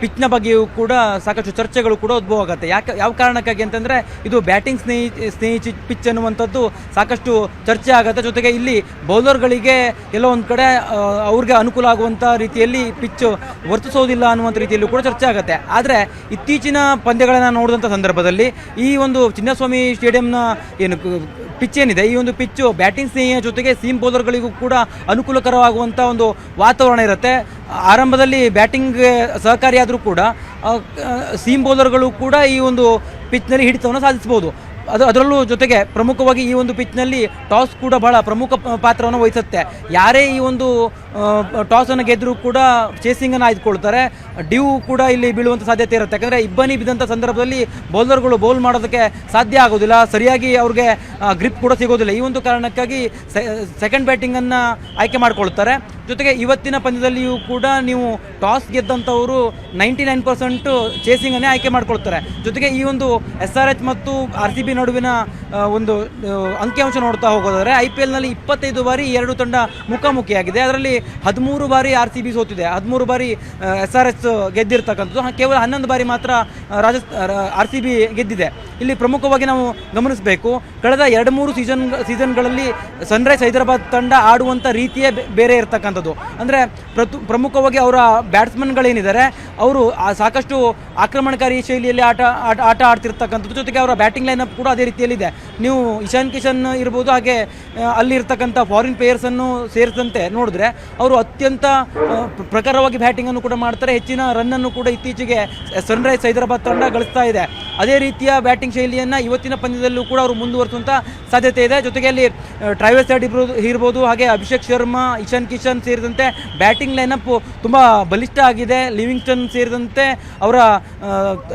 ಪಿಚ್ನ ಬಗ್ಗೆಯೂ ಕೂಡ ಸಾಕಷ್ಟು ಚರ್ಚೆಗಳು ಕೂಡ ಉದ್ಭವ ಆಗುತ್ತೆ. ಯಾವ ಕಾರಣಕ್ಕಾಗಿ ಅಂತಂದರೆ ಇದು ಬ್ಯಾಟಿಂಗ್ ಸ್ನೇಹಿ ಪಿಚ್ ಅನ್ನುವಂಥದ್ದು ಸಾಕಷ್ಟು ಚರ್ಚೆ ಆಗುತ್ತೆ. ಜೊತೆಗೆ ಇಲ್ಲಿ ಬೌಲರ್ಗಳಿಗೆ ಎಲ್ಲೋ ಒಂದು ಕಡೆ ಅವ್ರಿಗೆ ಅನುಕೂಲ ಆಗುವಂಥ ರೀತಿಯಲ್ಲಿ ಪಿಚ್ ವರ್ತಿಸೋದಿಲ್ಲ ಅನ್ನುವಂಥ ರೀತಿಯಲ್ಲೂ ಕೂಡ ಚರ್ಚೆ ಆಗುತ್ತೆ. ಆದರೆ ಇತ್ತೀಚಿನ ಪಂದ್ಯಗಳನ್ನು ನೋಡಿದಂಥ ಸಂದರ್ಭದಲ್ಲಿ ಈ ಒಂದು ಚಿನ್ನಸ್ವಾಮಿ ಸ್ಟೇಡಿಯಂನ ಏನು ಪಿಚ್ ಏನಿದೆ, ಈ ಒಂದು ಪಿಚ್ಚು ಬ್ಯಾಟಿಂಗ್ ಸ್ನೇಹಿಯ ಜೊತೆಗೆ ಸೀಮ್ ಬೌಲರ್ಗಳಿಗೂ ಕೂಡ ಅನುಕೂಲಕರವಾಗುವಂಥ ಒಂದು ವಾತಾವರಣ ಇರುತ್ತೆ. ಆರಂಭದಲ್ಲಿ ಬ್ಯಾಟಿಂಗ್ ಸಹಕಾರಿಯಾದರೂ ಕೂಡ ಸೀಮ್ ಬೌಲರ್ಗಳು ಕೂಡ ಈ ಒಂದು ಪಿಚ್ನಲ್ಲಿ ಹಿಡಿತವನ್ನು ಸಾಧಿಸಬಹುದು. ಅದರಲ್ಲೂ ಜೊತೆಗೆ ಪ್ರಮುಖವಾಗಿ ಈ ಒಂದು ಪಿಚ್ನಲ್ಲಿ ಟಾಸ್ ಕೂಡ ಬಹಳ ಪ್ರಮುಖ ಪಾತ್ರವನ್ನು ವಹಿಸುತ್ತೆ. ಯಾರೇ ಈ ಒಂದು ಟಾಸನ್ನು ಗೆದ್ದರೂ ಕೂಡ ಚೇಸಿಂಗನ್ನು ಆಯ್ದುಕೊಳ್ತಾರೆ. ಡ್ಯೂ ಕೂಡ ಇಲ್ಲಿ ಬೀಳುವಂಥ ಸಾಧ್ಯತೆ ಇರುತ್ತೆ. ಯಾಕಂದರೆ ಇಬ್ಬನಿ ಬಿದ್ದಂಥ ಸಂದರ್ಭದಲ್ಲಿ ಬೌಲರ್ಗಳು ಬೌಲ್ ಮಾಡೋದಕ್ಕೆ ಸಾಧ್ಯ ಆಗೋದಿಲ್ಲ, ಸರಿಯಾಗಿ ಅವ್ರಿಗೆ ಗ್ರಿಪ್ ಕೂಡ ಸಿಗೋದಿಲ್ಲ. ಈ ಒಂದು ಕಾರಣಕ್ಕಾಗಿ ಸೆಕೆಂಡ್ ಬ್ಯಾಟಿಂಗನ್ನು ಆಯ್ಕೆ ಮಾಡಿಕೊಳ್ತಾರೆ. ಜೊತೆಗೆ ಇವತ್ತಿನ ಪಂದ್ಯದಲ್ಲಿಯೂ ಕೂಡ ನೀವು ಟಾಸ್ ಗೆದ್ದಂಥವರು 99% ಚೇಸಿಂಗನ್ನೇ ಆಯ್ಕೆ ಮಾಡ್ಕೊಳ್ತಾರೆ. ಜೊತೆಗೆ ಈ ಒಂದು SRH ಮತ್ತು RCB ನಡುವಿನ ಒಂದು ಅಂಕಿಅಂಶ ನೋಡ್ತಾ ಹೋಗೋದಾದರೆ IPLನಲ್ಲಿ 25 ಬಾರಿ ಎರಡು ತಂಡ ಮುಖಾಮುಖಿಯಾಗಿದೆ. ಅದರಲ್ಲಿ 13 ಬಾರಿ RCB ಸೋತಿದೆ, 13 ಬಾರಿ SRH ಗೆದ್ದಿರ್ತಕ್ಕಂಥದ್ದು, ಕೇವಲ 11 ಬಾರಿ ಮಾತ್ರ RCB ಗೆದ್ದಿದೆ. ಇಲ್ಲಿ ಪ್ರಮುಖವಾಗಿ ನಾವು ಗಮನಿಸಬೇಕು, ಕಳೆದ 2-3 ಸೀಸನ್ಗಳಲ್ಲಿ ಸನ್ರೈಸ್ ಹೈದರಾಬಾದ್ ತಂಡ ಆಡುವಂಥ ರೀತಿಯೇ ಬೇರೆ ಇರತಕ್ಕಂಥದ್ದು. ಅಂದರೆ ಪ್ರಮುಖವಾಗಿ ಅವರ ಬ್ಯಾಟ್ಸ್ಮನ್ಗಳೇನಿದ್ದಾರೆ ಅವರು ಸಾಕಷ್ಟು ಆಕ್ರಮಣಕಾರಿ ಶೈಲಿಯಲ್ಲಿ ಆಟ ಆಡ್ತಿರ್ತಕ್ಕಂಥದ್ದು. ಜೊತೆಗೆ ಅವರ ಬ್ಯಾಟಿಂಗ್ ಲೈನಪ್ ಕೂಡ ಅದೇ ರೀತಿಯಲ್ಲಿದೆ. ನೀವು ಇಶಾನ್ ಕಿಶನ್ ಇರ್ಬೋದು, ಹಾಗೆ ಅಲ್ಲಿರ್ತಕ್ಕಂಥ ಫಾರಿನ್ ಪ್ಲೇಯರ್ಸನ್ನು ಸೇರಿದಂತೆ ನೋಡಿದ್ರೆ ಅವರು ಅತ್ಯಂತ ಪ್ರಖರವಾಗಿ ಬ್ಯಾಟಿಂಗನ್ನು ಕೂಡ ಮಾಡ್ತಾರೆ. ಹೆಚ್ಚಿನ ರನ್ನನ್ನು ಕೂಡ ಇತ್ತೀಚೆಗೆ ಸನ್ರೈಸ್ ಹೈದರಾಬಾದ್ ತಂಡ ಗಳಿಸ್ತಾ ಇದೆ. ಅದೇ ರೀತಿಯ ಬ್ಯಾಟಿಂಗ್ ಶೈಲಿಯನ್ನು ಇವತ್ತಿನ ಪಂದ್ಯದಲ್ಲೂ ಕೂಡ ಅವರು ಮುಂದುವರಿಸುವಂಥ ಸಾಧ್ಯತೆ ಇದೆ. ಜೊತೆಗೆ ಅಲ್ಲಿ ಟ್ರಾವಿಸ್ ಹೆಡ್ ಇರ್ಬೋದು, ಹಾಗೆ ಅಭಿಷೇಕ್ ಶರ್ಮಾ, ಇಶಾನ್ ಕಿಶನ್ ಸೇರಿದಂತೆ ಬ್ಯಾಟಿಂಗ್ ಲೈನಪ್ ತುಂಬ ಬಲಿಷ್ಠ ಆಗಿದೆ. ಲಿವಿಂಗ್ಸ್ಟನ್ ಸೇರಿದಂತೆ ಅವರ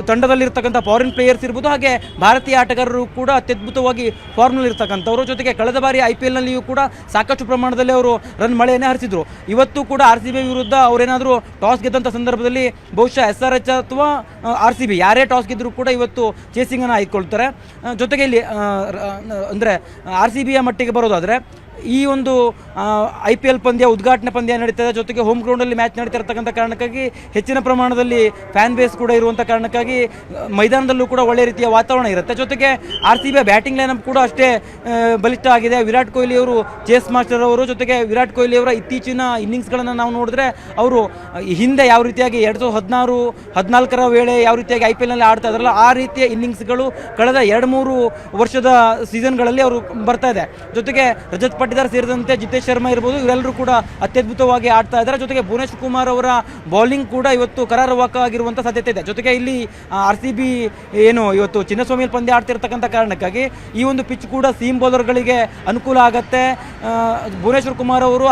ತಂಡದಲ್ಲಿರ್ತಕ್ಕಂಥ ಫಾರಿನ್ ಪ್ಲೇಯರ್ಸ್ ಇರ್ಬೋದು, ಹಾಗೆ ಭಾರತೀಯ ಆಟಗಾರರು ಕೂಡ ಅತ್ಯದ್ಭುತವಾಗಿ ಫಾರ್ಮ್ನಲ್ಲಿ ಇರ್ತಕ್ಕಂಥವ್ರು. ಜೊತೆಗೆ ಕಳೆದ ಬಾರಿ IPLನಲ್ಲಿಯೂ ಕೂಡ ಸಾಕಷ್ಟು ಪ್ರಮಾಣದಲ್ಲಿ ಅವರು ರನ್ ಮಳೆಯನ್ನೇ ಹರಿಸಿದ್ರು. ಇವತ್ತು ಕೂಡ RCB ವಿರುದ್ಧ ಅವರೇನಾದರೂ ಟಾಸ್ ಗೆದ್ದಂಥ ಸಂದರ್ಭದಲ್ಲಿ ಬಹುಶಃ SRH ಅಥವಾ RCB ಯಾರೇ ಟಾಸ್ ಗೆದ್ದರೂ ಕೂಡ ಇವತ್ತು ಚೇಸಿಂಗನ್ನು ಆಯ್ಕೊಳ್ತಾರೆ. ಜೊತೆಗೆ ಇಲ್ಲಿ ಅಂದರೆ RCBಯ ಮಟ್ಟಿಗೆ ಬರೋದಾದರೆ ಈ ಒಂದು IPL ಪಂದ್ಯ ಉದ್ಘಾಟನೆ ಪಂದ್ಯ ನಡೀತದೆ. ಜೊತೆಗೆ ಹೋಮ್ ಗ್ರೌಂಡಲ್ಲಿ ಮ್ಯಾಚ್ ನಡೀತಾ ಇರ್ತಕ್ಕಂಥ ಕಾರಣಕ್ಕಾಗಿ ಹೆಚ್ಚಿನ ಪ್ರಮಾಣದಲ್ಲಿ ಫ್ಯಾನ್ ಬೇಸ್ ಕೂಡ ಇರುವಂಥ ಕಾರಣಕ್ಕಾಗಿ ಮೈದಾನದಲ್ಲೂ ಕೂಡ ಒಳ್ಳೆ ರೀತಿಯ ವಾತಾವರಣ ಇರುತ್ತೆ. ಜೊತೆಗೆ RCBಯ ಬ್ಯಾಟಿಂಗ್ ಲೈನಪ್ ಕೂಡ ಅಷ್ಟೇ ಬಲಿಷ್ಠ ಆಗಿದೆ. ವಿರಾಟ್ ಕೊಹ್ಲಿ ಅವರು ಚೇಸ್ ಮಾಸ್ಟರ್ ಅವರು. ಜೊತೆಗೆ ವಿರಾಟ್ ಕೊಹ್ಲಿ ಅವರ ಇತ್ತೀಚಿನ ಇನ್ನಿಂಗ್ಸ್ಗಳನ್ನು ನಾವು ನೋಡಿದ್ರೆ ಅವರು ಹಿಂದೆ ಯಾವ ರೀತಿಯಾಗಿ 2014 ವೇಳೆ ಯಾವ ರೀತಿಯಾಗಿ IPLನಲ್ಲಿ ಆಡ್ತಾ ಇದ್ರಲ್ಲ ಆ ರೀತಿಯ ಇನ್ನಿಂಗ್ಸ್ಗಳು ಕಳೆದ 2-3 ವರ್ಷದ ಸೀಸನ್ಗಳಲ್ಲಿ ಅವರು ಬರ್ತಾ ಇದೆ. ಜೊತೆಗೆ ರಜತ್ ಪಾಟಿದಾರ್ ಸೇರಿದಂತೆ ಜಿತೇಶ್ ಶರ್ಮಾ ಇರ್ಬೋದು, ಇವರೆಲ್ಲರೂ ಕೂಡ ಅತ್ಯದ್ಭುತವಾಗಿ ಆಡ್ತಾ ಇದ್ದಾರೆ. ಜೊತೆಗೆ ಭುವನೇಶ್ವರ್ ಕುಮಾರ್ ಅವರ ಬೌಲಿಂಗ್ ಕೂಡ ಇವತ್ತು ಕರಾರುವಾಕ್ಕಾಗಿರುವಂಥ ಸಾಧ್ಯತೆ ಇದೆ. ಜೊತೆಗೆ ಇಲ್ಲಿ RCB ಏನು ಇವತ್ತು ಚಿನ್ನಸ್ವಾಮಿಯಲ್ಲಿ ಪಂದ್ಯ ಆಡ್ತಿರ್ತಕ್ಕಂಥ ಕಾರಣಕ್ಕಾಗಿ ಈ ಒಂದು ಪಿಚ್ ಕೂಡ ಸೀಮ್ ಬೌಲರ್ಗಳಿಗೆ ಅನುಕೂಲ ಆಗುತ್ತೆ. ಭುವನೇಶ್ವರ್ ಕುಮಾರ್ ಅವರು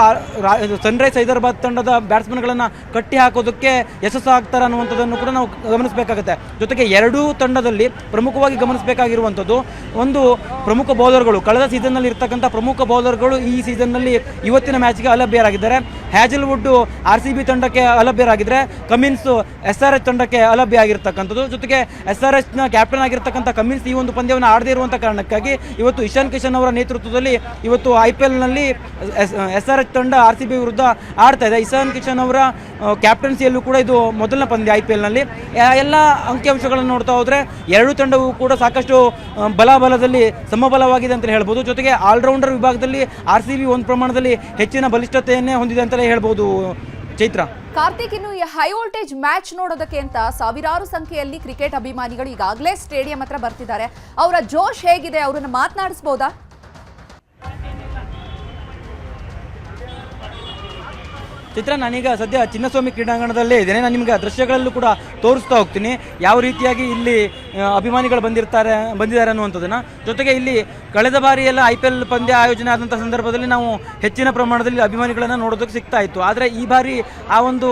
ಸನ್ರೈಸ್ ಹೈದರಾಬಾದ್ ತಂಡದ ಬ್ಯಾಟ್ಸ್ಮನ್ಗಳನ್ನು ಕಟ್ಟಿ ಹಾಕೋದಕ್ಕೆ ಯಶಸ್ಸು ಆಗ್ತಾರೆ ಅನ್ನುವಂಥದ್ದನ್ನು ಕೂಡ ನಾವು ಗಮನಿಸಬೇಕಾಗುತ್ತೆ. ಜೊತೆಗೆ ಎರಡೂ ತಂಡದಲ್ಲಿ ಪ್ರಮುಖವಾಗಿ ಗಮನಿಸಬೇಕಾಗಿರುವಂಥದ್ದು ಒಂದು ಪ್ರಮುಖ ಬೌಲರ್ಗಳು, ಕಳೆದ ಸೀಸನ್ನಲ್ಲಿ ಇರ್ತಕ್ಕಂಥ ಪ್ರಮುಖ ಬೌಲರ್ಗಳು ಈ ಸೀಸನ್ನಲ್ಲಿ ಇವತ್ತಿನ ಮ್ಯಾಚ್ಗೆ ಅಲಭ್ಯರಾಗಿದ್ದಾರೆ. ಹ್ಯಾಜಲ್ವುಡ್ RCB ತಂಡಕ್ಕೆ ಅಲಭ್ಯರಾಗಿದ್ದರೆ ಕಮಿನ್ಸ್ SRH ತಂಡಕ್ಕೆ ಅಲಭ್ಯ ಆಗಿರ್ತಕ್ಕಂಥದ್ದು. ಜೊತೆಗೆ SRHನ ಕ್ಯಾಪ್ಟನ್ ಆಗಿರ್ತಕ್ಕಂಥ ಕಮಿನ್ಸ್ ಈ ಒಂದು ಪಂದ್ಯವನ್ನು ಆಡದೇ ಇರುವಂಥ ಕಾರಣಕ್ಕಾಗಿ ಇವತ್ತು ಇಶಾನ್ ಕಿಶನ್ ಅವರ ನೇತೃತ್ವದಲ್ಲಿ ಇವತ್ತು IPLನಲ್ಲಿ SRH ತಂಡ RCB ವಿರುದ್ಧ ಆಡ್ತಾ ಇದೆ. ಇಶಾನ್ ಕಿಶನ್ ಅವರ ಕ್ಯಾಪ್ಟನ್ಸಿಯಲ್ಲೂ ಕೂಡ ಇದು ಮೊದಲನೇ ಪಂದ್ಯ IPLನಲ್ಲಿ. ಎಲ್ಲ ಅಂಕಿಅಂಶಗಳನ್ನು ನೋಡ್ತಾ ಹೋದರೆ ಎರಡೂ ತಂಡವೂ ಕೂಡ ಸಾಕಷ್ಟು ಬಲಾಬಲದಲ್ಲಿ ಸಮಬಲವಾಗಿದೆ ಅಂತ ಹೇಳ್ಬೋದು. ಜೊತೆಗೆ ಆಲ್ರೌಂಡರ್ ವಿಭಾಗದಲ್ಲಿ RCB ಒಂದು ಪ್ರಮಾಣದಲ್ಲಿ ಹೆಚ್ಚಿನ ಬಲಿಷ್ಠತೆಯನ್ನೇ ಹೊಂದಿದೆ ಅಂತಲೇ ಹೇಳ್ಬೋದು. ಚೈತ್ರ, ಕಾರ್ತಿಕ್, ಇನ್ನು ಈ ಹೈ ವೋಲ್ಟೇಜ್ ಮ್ಯಾಚ್ ನೋಡೋದಕ್ಕೆ ಅಂತ ಸಾವಿರಾರು ಸಂಖ್ಯೆಯಲ್ಲಿ ಕ್ರಿಕೆಟ್ ಅಭಿಮಾನಿಗಳು ಈಗಾಗಲೇ ಸ್ಟೇಡಿಯಂ ಹತ್ರ ಬರ್ತಿದ್ದಾರೆ. ಅವರ ಜೋಶ್ ಹೇಗಿದೆ, ಅವರನ್ನು ಮಾತನಾಡಿಸ್ಬೋದಾ? ಚಿತ್ರ, ನಾನೀಗ ಸದ್ಯ ಚಿನ್ನಸ್ವಾಮಿ ಕ್ರೀಡಾಂಗಣದಲ್ಲೇ ಇದ್ದೇನೆ. ನಾನು ನಿಮಗೆ ದೃಶ್ಯಗಳಲ್ಲೂ ಕೂಡ ತೋರಿಸ್ತಾ ಹೋಗ್ತೀನಿ ಯಾವ ರೀತಿಯಾಗಿ ಇಲ್ಲಿ ಅಭಿಮಾನಿಗಳು ಬಂದಿದ್ದಾರೆ ಅನ್ನುವಂಥದ್ದನ್ನು. ಜೊತೆಗೆ ಇಲ್ಲಿ ಕಳೆದ ಬಾರಿ ಎಲ್ಲ IPL ಪಂದ್ಯ ಆಯೋಜನೆ ಆದಂಥ ಸಂದರ್ಭದಲ್ಲಿ ನಾವು ಹೆಚ್ಚಿನ ಪ್ರಮಾಣದಲ್ಲಿ ಅಭಿಮಾನಿಗಳನ್ನು ನೋಡೋದಕ್ಕೆ ಸಿಗ್ತಾ ಇತ್ತು. ಆದರೆ ಈ ಬಾರಿ ಆ ಒಂದು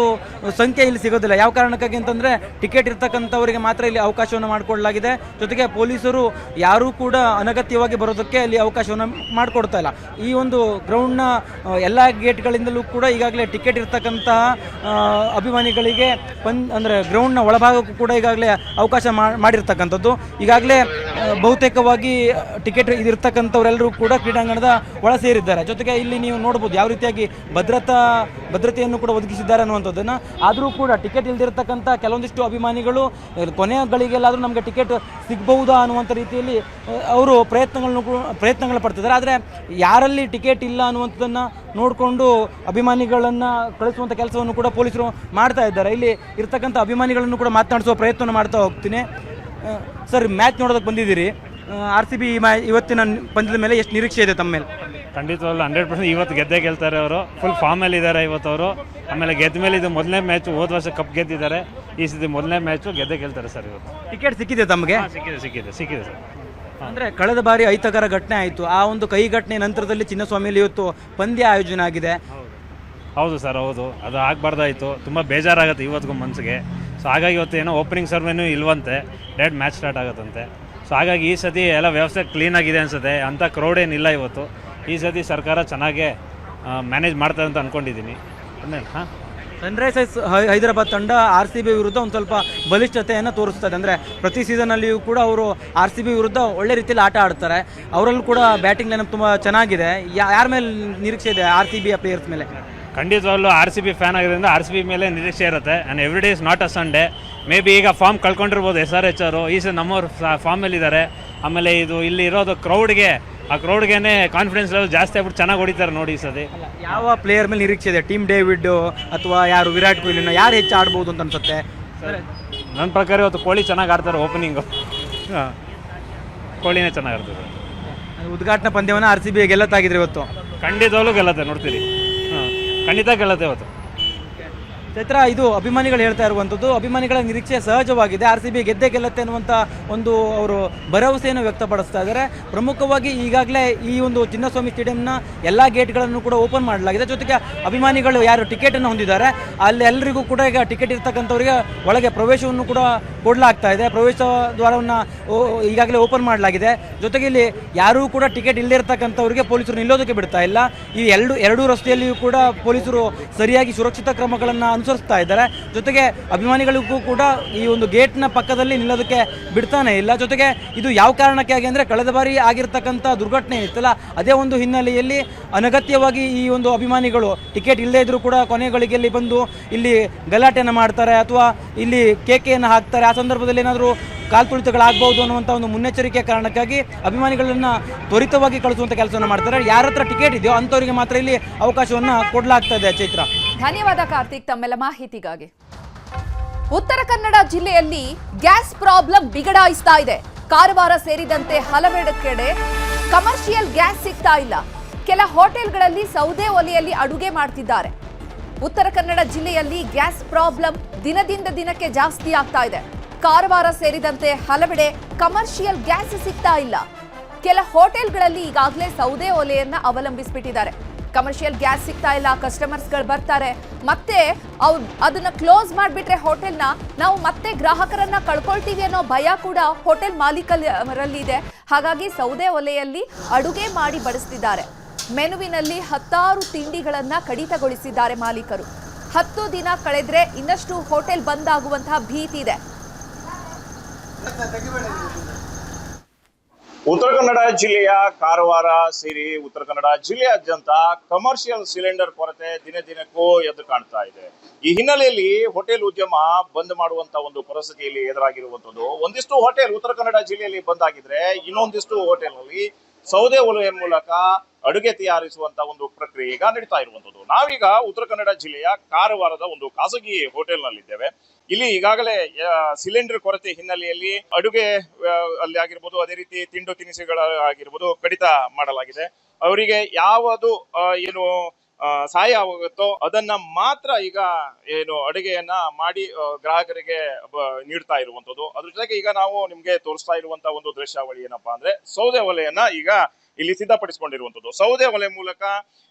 ಸಂಖ್ಯೆ ಇಲ್ಲಿ ಸಿಗೋದಿಲ್ಲ. ಯಾವ ಕಾರಣಕ್ಕಾಗಿ ಅಂತಂದರೆ ಟಿಕೆಟ್ ಇರ್ತಕ್ಕಂಥವರಿಗೆ ಮಾತ್ರ ಇಲ್ಲಿ ಅವಕಾಶವನ್ನು ಮಾಡಿಕೊಡಲಾಗಿದೆ. ಜೊತೆಗೆ ಪೊಲೀಸರು ಯಾರೂ ಕೂಡ ಅನಗತ್ಯವಾಗಿ ಬರೋದಕ್ಕೆ ಅಲ್ಲಿ ಅವಕಾಶವನ್ನು ಮಾಡಿಕೊಡ್ತಾ ಇಲ್ಲ. ಈ ಒಂದು ಗ್ರೌಂಡ್ನ ಎಲ್ಲ ಗೇಟ್ಗಳಿಂದಲೂ ಕೂಡ ಈಗಾಗಲೇ ಟಿಕೆಟ್ ಇರ್ತಕ್ಕಂತಹ ಅಭಿಮಾನಿಗಳಿಗೆ ಅಂದರೆ ಗ್ರೌಂಡ್ನ ಒಳಭಾಗಕ್ಕೂ ಕೂಡ ಈಗಾಗಲೇ ಅವಕಾಶ ಮಾಡಿರ್ತಕ್ಕಂಥದ್ದು. ಈಗಾಗಲೇ ಬಹುತೇಕವಾಗಿ ಟಿಕೆಟ್ ಇದಿರ್ತಕ್ಕಂಥವರೆಲ್ಲರೂ ಕೂಡ ಕ್ರೀಡಾಂಗಣದ ಒಳ ಸೇರಿದ್ದಾರೆ. ಜೊತೆಗೆ ಇಲ್ಲಿ ನೀವು ನೋಡ್ಬೋದು ಯಾವ ರೀತಿಯಾಗಿ ಭದ್ರತೆಯನ್ನು ಕೂಡ ಒದಗಿಸಿದ್ದಾರೆ ಅನ್ನುವಂಥದ್ದನ್ನು. ಆದರೂ ಕೂಡ ಟಿಕೆಟ್ ಇಲ್ದಿರ್ತಕ್ಕಂಥ ಕೆಲವೊಂದಿಷ್ಟು ಅಭಿಮಾನಿಗಳು ಕೊನೆಯ ಗಳಿಗೆಲ್ಲಾದರೂ ನಮಗೆ ಟಿಕೆಟ್ ಸಿಗಬಹುದಾ ಅನ್ನುವಂಥ ರೀತಿಯಲ್ಲಿ ಅವರು ಪ್ರಯತ್ನಗಳು ಪಡ್ತಿದ್ದಾರೆ. ಆದರೆ ಯಾರಲ್ಲಿ ಟಿಕೆಟ್ ಇಲ್ಲ ಅನ್ನುವಂಥದ್ದನ್ನು ನೋಡಿಕೊಂಡು ಅಭಿಮಾನಿಗಳನ್ನು ಕಳಿಸುವಂಥ ಕೆಲಸವನ್ನು ಕೂಡ ಪೊಲೀಸರು ಮಾಡ್ತಾ ಇದ್ದಾರೆ. ಇಲ್ಲಿ ಇರ್ತಕ್ಕಂಥ ಅಭಿಮಾನಿಗಳನ್ನು ಕೂಡ ಮಾತನಾಡಿಸುವ ಪ್ರಯತ್ನವನ್ನು ಮಾಡ್ತಾ ಹೋಗ್ತೀನಿ. ಸರ್, ಮ್ಯಾಚ್ ನೋಡೋದಕ್ಕೆ ಬಂದಿದ್ದೀರಿ. RCB ಇವತ್ತಿನ ಪಂದ್ಯದ ಮೇಲೆ ಎಷ್ಟು ನಿರೀಕ್ಷೆ ಇದೆ ತಮ್ಮ ಮೇಲೆ? ಖಂಡಿತವಾಗ್ಲೂ 100% ಇವತ್ತು ಗೆದ್ದೇ ಗೆಲ್ತಾರೆ. ಅವರು ಫುಲ್ ಫಾರ್ಮಲ್ಲಿ ಇದ್ದಾರೆ ಇವತ್ತು ಅವರು. ಆಮೇಲೆ ಗೆದ್ದ ಮೇಲೆ ಇದು ಮೊದಲನೇ ಮ್ಯಾಚು, ಹೋದ ವರ್ಷ ಕಪ್ ಗೆದ್ದಿದ್ದಾರೆ. ಈ ಸತಿ ಮೊದಲನೇ ಮ್ಯಾಚು ಗೆದ್ದೇ ಗೆಲ್ತಾರೆ ಸರ್ ಇವತ್ತು. ಟಿಕೆಟ್ ಸಿಕ್ಕಿದೆ ತಮಗೆ? ಸಿಕ್ಕಿದೆ ಸರ್. ಅಂದರೆ ಕಳೆದ ಬಾರಿ ಅಹಿತಕರ ಘಟನೆ ಆಯಿತು. ಆ ಒಂದು ಕೈ ಘಟನೆ ನಂತರದಲ್ಲಿ ಚಿನ್ನಸ್ವಾಮಿಯಲ್ಲಿ ಇವತ್ತು ಪಂದ್ಯ ಆಯೋಜನೆ ಆಗಿದೆ. ಹೌದು ಸರ್, ಹೌದು. ಅದು ಆಗಬಾರ್ದಾಯಿತು. ತುಂಬ ಬೇಜಾರಾಗುತ್ತೆ ಇವತ್ತಿಗೂ ಮನಸ್ಸಿಗೆ. ಸೊ ಹಾಗಾಗಿ ಇವತ್ತು ಏನೋ ಓಪನಿಂಗ್ ಸರ್ವೇನೂ ಇಲ್ವಂತೆ, ಡೈರೆಕ್ಟ್ ಮ್ಯಾಚ್ ಸ್ಟಾರ್ಟ್ ಆಗುತ್ತಂತೆ. ಸೊ ಹಾಗಾಗಿ ಈ ಸತಿ ಎಲ್ಲ ವ್ಯವಸ್ಥೆ ಕ್ಲೀನಾಗಿದೆ ಅನಿಸುತ್ತೆ. ಅಂಥ ಕ್ರೌಡ್ ಏನಿಲ್ಲ ಇವತ್ತು. ಈ ಸತಿ ಸರ್ಕಾರ ಚೆನ್ನಾಗೇ ಮ್ಯಾನೇಜ್ ಮಾಡ್ತಾರೆ ಅಂತ ಅಂದ್ಕೊಂಡಿದ್ದೀನಿ. ಹಾಂ ಸನ್ರೈಸರ್ಸ್ ಹೈದರಾಬಾದ್ ತಂಡ RCB ವಿರುದ್ಧ ಒಂದು ಸ್ವಲ್ಪ ಬಲಿಷ್ಠತೆಯನ್ನು ತೋರಿಸ್ತದೆ. ಅಂದರೆ ಪ್ರತಿ ಸೀಸನಲ್ಲಿಯೂ ಕೂಡ ಅವರು RCB ವಿರುದ್ಧ ಒಳ್ಳೆ ರೀತಿಯಲ್ಲಿ ಆಟ ಆಡ್ತಾರೆ. ಅವರಲ್ಲೂ ಕೂಡ ಬ್ಯಾಟಿಂಗ್ ಲೈನಪ್ ತುಂಬ ಚೆನ್ನಾಗಿದೆ. ಯಾರ ಮೇಲೆ ನಿರೀಕ್ಷೆ ಇದೆ RCB ಪ್ಲೇಯರ್ಸ್ ಮೇಲೆ? ಖಂಡಿತವಾಗ್ಲೂ RCB ಫ್ಯಾನ್ ಆಗಿರೋದ್ರಿಂದ RCB ಮೇಲೆ ನಿರೀಕ್ಷೆ ಇರುತ್ತೆ. And every day is not a Sunday. May be ಈಗ ಫಾರ್ಮ್ ಕಳ್ಕೊಂಡಿರ್ಬೋದು SRH ಅವರು. ಈ ಸಲ ನಮ್ಮವ್ರು ಫಾರ್ಮಲ್ಲಿದ್ದಾರೆ. ಆಮೇಲೆ ಇದು ಇಲ್ಲಿ ಇರೋದು ಕ್ರೌಡ್ಗೆ ಕಾನ್ಫಿಡೆನ್ಸ್ ಲೆವೆಲ್ ಜಾಸ್ತಿ ಆಗ್ಬಿಟ್ಟು ಚೆನ್ನಾಗಿ ಹೊಡಿತಾರೆ ನೋಡಿ ಈ ಸತಿ. ಯಾವ ಪ್ಲೇಯರ್ ಮೇಲೆ ನಿರೀಕ್ಷೆ ಇದೆ? ಟೀಮ್ ಡೇವಿಡ್ ಅಥವಾ ಯಾರು ವಿರಾಟ್ ಕೊಹ್ಲಿನ ಯಾರು ಹೆಚ್ಚು ಆಡ್ಬೋದು ಅಂತ ಅನ್ಸುತ್ತೆ? ನನ್ನ ಪ್ರಕಾರ ಇವತ್ತು ಕೊಹ್ಲಿ ಚೆನ್ನಾಗಿ ಆಡ್ತಾರೆ ಓಪನಿಂಗು. ಹಾಂ, ಕೊಹ್ಲಿನೇ ಚೆನ್ನಾಗಿ ಆಡ್ತಾರೆ. ಉದ್ಘಾಟನಾ ಪಂದ್ಯವನ್ನು RCB ಗೆಲ್ಲತ್ತಾಗಿದ್ರೆ ಇವತ್ತು? ಖಂಡಿತವಾಗ್ಲೂ ಗೆಲ್ಲತ್ತೆ, ನೋಡ್ತೀರಿ. ಹಾಂ, ಖಂಡಿತ ಗೆಲ್ಲತ್ತೆ ಇವತ್ತು. ಚೈತ್ರ, ಇದು ಅಭಿಮಾನಿಗಳು ಹೇಳ್ತಾ ಇರುವಂಥದ್ದು. ಅಭಿಮಾನಿಗಳ ನಿರೀಕ್ಷೆ ಸಹಜವಾಗಿದೆ. RCB ಗೆದ್ದೇ ಗೆಲ್ಲತ್ತೆ ಅನ್ನುವಂಥ ಒಂದು ಅವರು ಭರವಸೆಯನ್ನು ವ್ಯಕ್ತಪಡಿಸ್ತಾ ಇದ್ದಾರೆ. ಪ್ರಮುಖವಾಗಿ ಈಗಾಗಲೇ ಈ ಒಂದು ಚಿನ್ನಸ್ವಾಮಿ ಸ್ಟೇಡಿಯಂನ ಎಲ್ಲ ಗೇಟ್ಗಳನ್ನು ಕೂಡ ಓಪನ್ ಮಾಡಲಾಗಿದೆ. ಜೊತೆಗೆ ಅಭಿಮಾನಿಗಳು ಯಾರು ಟಿಕೆಟನ್ನು ಹೊಂದಿದ್ದಾರೆ ಅಲ್ಲಿ ಎಲ್ಲರಿಗೂ ಕೂಡ ಈಗ ಟಿಕೆಟ್ ಇರ್ತಕ್ಕಂಥವ್ರಿಗೆ ಒಳಗೆ ಪ್ರವೇಶವನ್ನು ಕೂಡ ಕೊಡಲಾಗ್ತಾ ಇದೆ. ಪ್ರವೇಶ ದ್ವಾರವನ್ನು ಈಗಾಗಲೇ ಓಪನ್ ಮಾಡಲಾಗಿದೆ. ಜೊತೆಗೆ ಇಲ್ಲಿ ಯಾರೂ ಕೂಡ ಟಿಕೆಟ್ ಇಲ್ಲದೇ ಇರತಕ್ಕಂಥವ್ರಿಗೆ ಪೊಲೀಸರು ನಿಲ್ಲೋದಕ್ಕೆ ಬಿಡ್ತಾ ಇಲ್ಲ. ಈ ಎರಡೂ ರಸ್ತೆಯಲ್ಲಿಯೂ ಕೂಡ ಪೊಲೀಸರು ಸರಿಯಾಗಿ ಸುರಕ್ಷಿತ ಕ್ರಮಗಳನ್ನು ಅನುಸರಿಸ್ತಾ ಇದ್ದಾರೆ. ಜೊತೆಗೆ ಅಭಿಮಾನಿಗಳಿಗೂ ಕೂಡ ಈ ಒಂದು ಗೇಟ್ನ ಪಕ್ಕದಲ್ಲಿ ನಿಲ್ಲೋದಕ್ಕೆ ಬಿಡ್ತಾನೆ ಇಲ್ಲ. ಜೊತೆಗೆ ಇದು ಯಾವ ಕಾರಣಕ್ಕೆ ಆಗಿ ಅಂದರೆ ಕಳೆದ ಬಾರಿ ಆಗಿರ್ತಕ್ಕಂಥ ದುರ್ಘಟನೆ ಇತ್ತಲ್ಲ, ಅದೇ ಒಂದು ಹಿನ್ನೆಲೆಯಲ್ಲಿ ಅನಗತ್ಯವಾಗಿ ಈ ಒಂದು ಅಭಿಮಾನಿಗಳು ಟಿಕೆಟ್ ಇಲ್ಲದೇ ಇದ್ರೂ ಕೂಡ ಕೊನೆಗಳಿಗೆಯಲ್ಲಿ ಬಂದು ಇಲ್ಲಿ ಗಲಾಟೆಯನ್ನು ಮಾಡ್ತಾರೆ ಅಥವಾ ಇಲ್ಲಿ ಕೇಕೆಯನ್ನು ಹಾಕ್ತಾರೆ. ಆ ಸಂದರ್ಭದಲ್ಲಿ ಏನಾದರೂ ಕಾಲ್ತುಳಿತಗಳಾಗಬಹುದು ಅನ್ನುವಂಥ ಒಂದು ಮುನ್ನೆಚ್ಚರಿಕೆ ಕಾರಣಕ್ಕಾಗಿ ಅಭಿಮಾನಿಗಳನ್ನು ತ್ವರಿತವಾಗಿ ಕಳಿಸುವಂಥ ಕೆಲಸವನ್ನು ಮಾಡ್ತಾರೆ. ಯಾರ ಹತ್ರ ಟಿಕೆಟ್ ಇದೆಯೋ ಅಂಥವರಿಗೆ ಮಾತ್ರ ಇಲ್ಲಿ ಅವಕಾಶವನ್ನು ಕೊಡಲಾಗ್ತಾ ಇದೆ. ಚೈತ್ರ, ಧನ್ಯವಾದ ಕಾರ್ತಿಕ್ ತಮ್ಮೆಲ್ಲ ಮಾಹಿತಿಗಾಗಿ. ಉತ್ತರ ಕನ್ನಡ ಜಿಲ್ಲೆಯಲ್ಲಿ ಗ್ಯಾಸ್ ಪ್ರಾಬ್ಲಮ್ ಬಿಗಡಾಯಿಸ್ತಾ ಇದೆ. ಕಾರವಾರ ಸೇರಿದಂತೆ ಹಲವೆಡೆ ಕಡೆ ಕಮರ್ಷಿಯಲ್ ಗ್ಯಾಸ್ ಸಿಗ್ತಾ ಇಲ್ಲ. ಕೆಲ ಹೋಟೆಲ್ಗಳಲ್ಲಿ ಸೌದೆ ಒಲೆಯಲ್ಲಿ ಅಡುಗೆ ಮಾಡ್ತಿದ್ದಾರೆ. ಉತ್ತರ ಕನ್ನಡ ಜಿಲ್ಲೆಯಲ್ಲಿ ಗ್ಯಾಸ್ ಪ್ರಾಬ್ಲಮ್ ದಿನದಿಂದ ದಿನಕ್ಕೆ ಜಾಸ್ತಿ ಆಗ್ತಾ ಇದೆ. ಕಾರವಾರ ಸೇರಿದಂತೆ ಹಲವೆಡೆ ಕಮರ್ಷಿಯಲ್ ಗ್ಯಾಸ್ ಸಿಗ್ತಾ ಇಲ್ಲ. ಕೆಲ ಹೋಟೆಲ್ಗಳಲ್ಲಿ ಈಗಾಗಲೇ ಸೌದೆ ಒಲೆಯನ್ನ ಅವಲಂಬಿಸಿಬಿಟ್ಟಿದ್ದಾರೆ. ಕಮರ್ಷಿಯಲ್ ಗ್ಯಾಸ್ ಸಿಗ್ತಾ ಇಲ್ಲ, ಕಸ್ಟಮರ್ಸ್ಗಳು ಬರ್ತಾರೆ, ಮತ್ತೆ ಅವ್ರು ಅದನ್ನ ಕ್ಲೋಸ್ ಮಾಡಿಬಿಟ್ರೆ ಹೋಟೆಲ್ನ ನಾವು ಮತ್ತೆ ಗ್ರಾಹಕರನ್ನ ಕಳ್ಕೊಳ್ತೀವಿ ಅನ್ನೋ ಭಯ ಕೂಡ ಹೋಟೆಲ್ ಮಾಲೀಕರಲ್ಲಿ ಇದೆ. ಹಾಗಾಗಿ ಸೌದೆ ಒಲೆಯಲ್ಲಿ ಅಡುಗೆ ಮಾಡಿ ಬಡಿಸ್ತಿದ್ದಾರೆ. ಮೆನುವಿನಲ್ಲಿ 10 ತಿಂಡಿಗಳನ್ನ ಕಡಿತಗೊಳಿಸಿದ್ದಾರೆ ಮಾಲೀಕರು. 10 ದಿನ ಕಳೆದ್ರೆ ಇನ್ನಷ್ಟು ಹೋಟೆಲ್ ಬಂದ್ ಆಗುವಂತಹ ಭೀತಿ ಇದೆ. ಉತ್ತರ ಕನ್ನಡ ಜಿಲ್ಲೆಯ ಕಾರವಾರ ಸೇರಿ ಉತ್ತರ ಕನ್ನಡ ಜಿಲ್ಲೆಯಾದ್ಯಂತ ಕಮರ್ಷಿಯಲ್ ಸಿಲಿಂಡರ್ ಕೊರತೆ ದಿನ ದಿನಕ್ಕೂ ಎದ್ದು ಕಾಣ್ತಾ ಇದೆ. ಈ ಹಿನ್ನೆಲೆಯಲ್ಲಿ ಹೋಟೆಲ್ ಉದ್ಯಮ ಬಂದ್ ಮಾಡುವಂತ ಒಂದು ಪರಿಸ್ಥಿತಿಯಲ್ಲಿ ಎದುರಾಗಿರುವಂತದ್ದು. ಒಂದಿಷ್ಟು ಹೋಟೆಲ್ ಉತ್ತರ ಕನ್ನಡ ಜಿಲ್ಲೆಯಲ್ಲಿ ಬಂದ್ ಆಗಿದ್ರೆ, ಇನ್ನೊಂದಿಷ್ಟು ಹೋಟೆಲ್ ನಲ್ಲಿ ಸೌದೆ ಒಲೆಯ ಮೂಲಕ ಅಡುಗೆ ತಯಾರಿಸುವಂತ ಒಂದು ಪ್ರಕ್ರಿಯೆ ಈಗ ನಡೀತಾ ಇರುವಂತದ್ದು. ನಾವೀಗ ಉತ್ತರ ಕನ್ನಡ ಜಿಲ್ಲೆಯ ಕಾರವಾರದ ಒಂದು ಖಾಸಗಿ ಹೋಟೆಲ್ ನಲ್ಲಿದ್ದೇವೆ. ಇಲ್ಲಿ ಈಗಾಗಲೇ ಸಿಲಿಂಡರ್ ಕೊರತೆ ಹಿನ್ನೆಲೆಯಲ್ಲಿ ಅಡುಗೆ ಅಲ್ಲಿ ಆಗಿರ್ಬೋದು, ಅದೇ ರೀತಿ ತಿಂಡು ತಿನಿಸುಗಳ ಆಗಿರ್ಬೋದು ಕಡಿತ ಮಾಡಲಾಗಿದೆ. ಅವರಿಗೆ ಯಾವುದು ಏನು ಸಹಾಯ ಆಗುತ್ತೋ ಅದನ್ನ ಮಾತ್ರ ಈಗ ಏನು ಅಡುಗೆಯನ್ನ ಮಾಡಿ ಗ್ರಾಹಕರಿಗೆ ನೀಡ್ತಾ ಇರುವಂತದ್ದು. ಅದ್ರ ಜೊತೆಗೆ ಈಗ ನಾವು ನಿಮ್ಗೆ ತೋರಿಸ್ತಾ ಇರುವಂತ ಒಂದು ದೃಶ್ಯಾವಳಿ ಏನಪ್ಪಾ ಅಂದ್ರೆ ಸೌದೆ ಒಲೆಯನ್ನ ಈಗ ಇಲ್ಲಿ ಸಿದ್ಧಪಡಿಸಿಕೊಂಡಿರುವಂತದ್ದು. ಸೌದೆ ಒಲೆ ಮೂಲಕ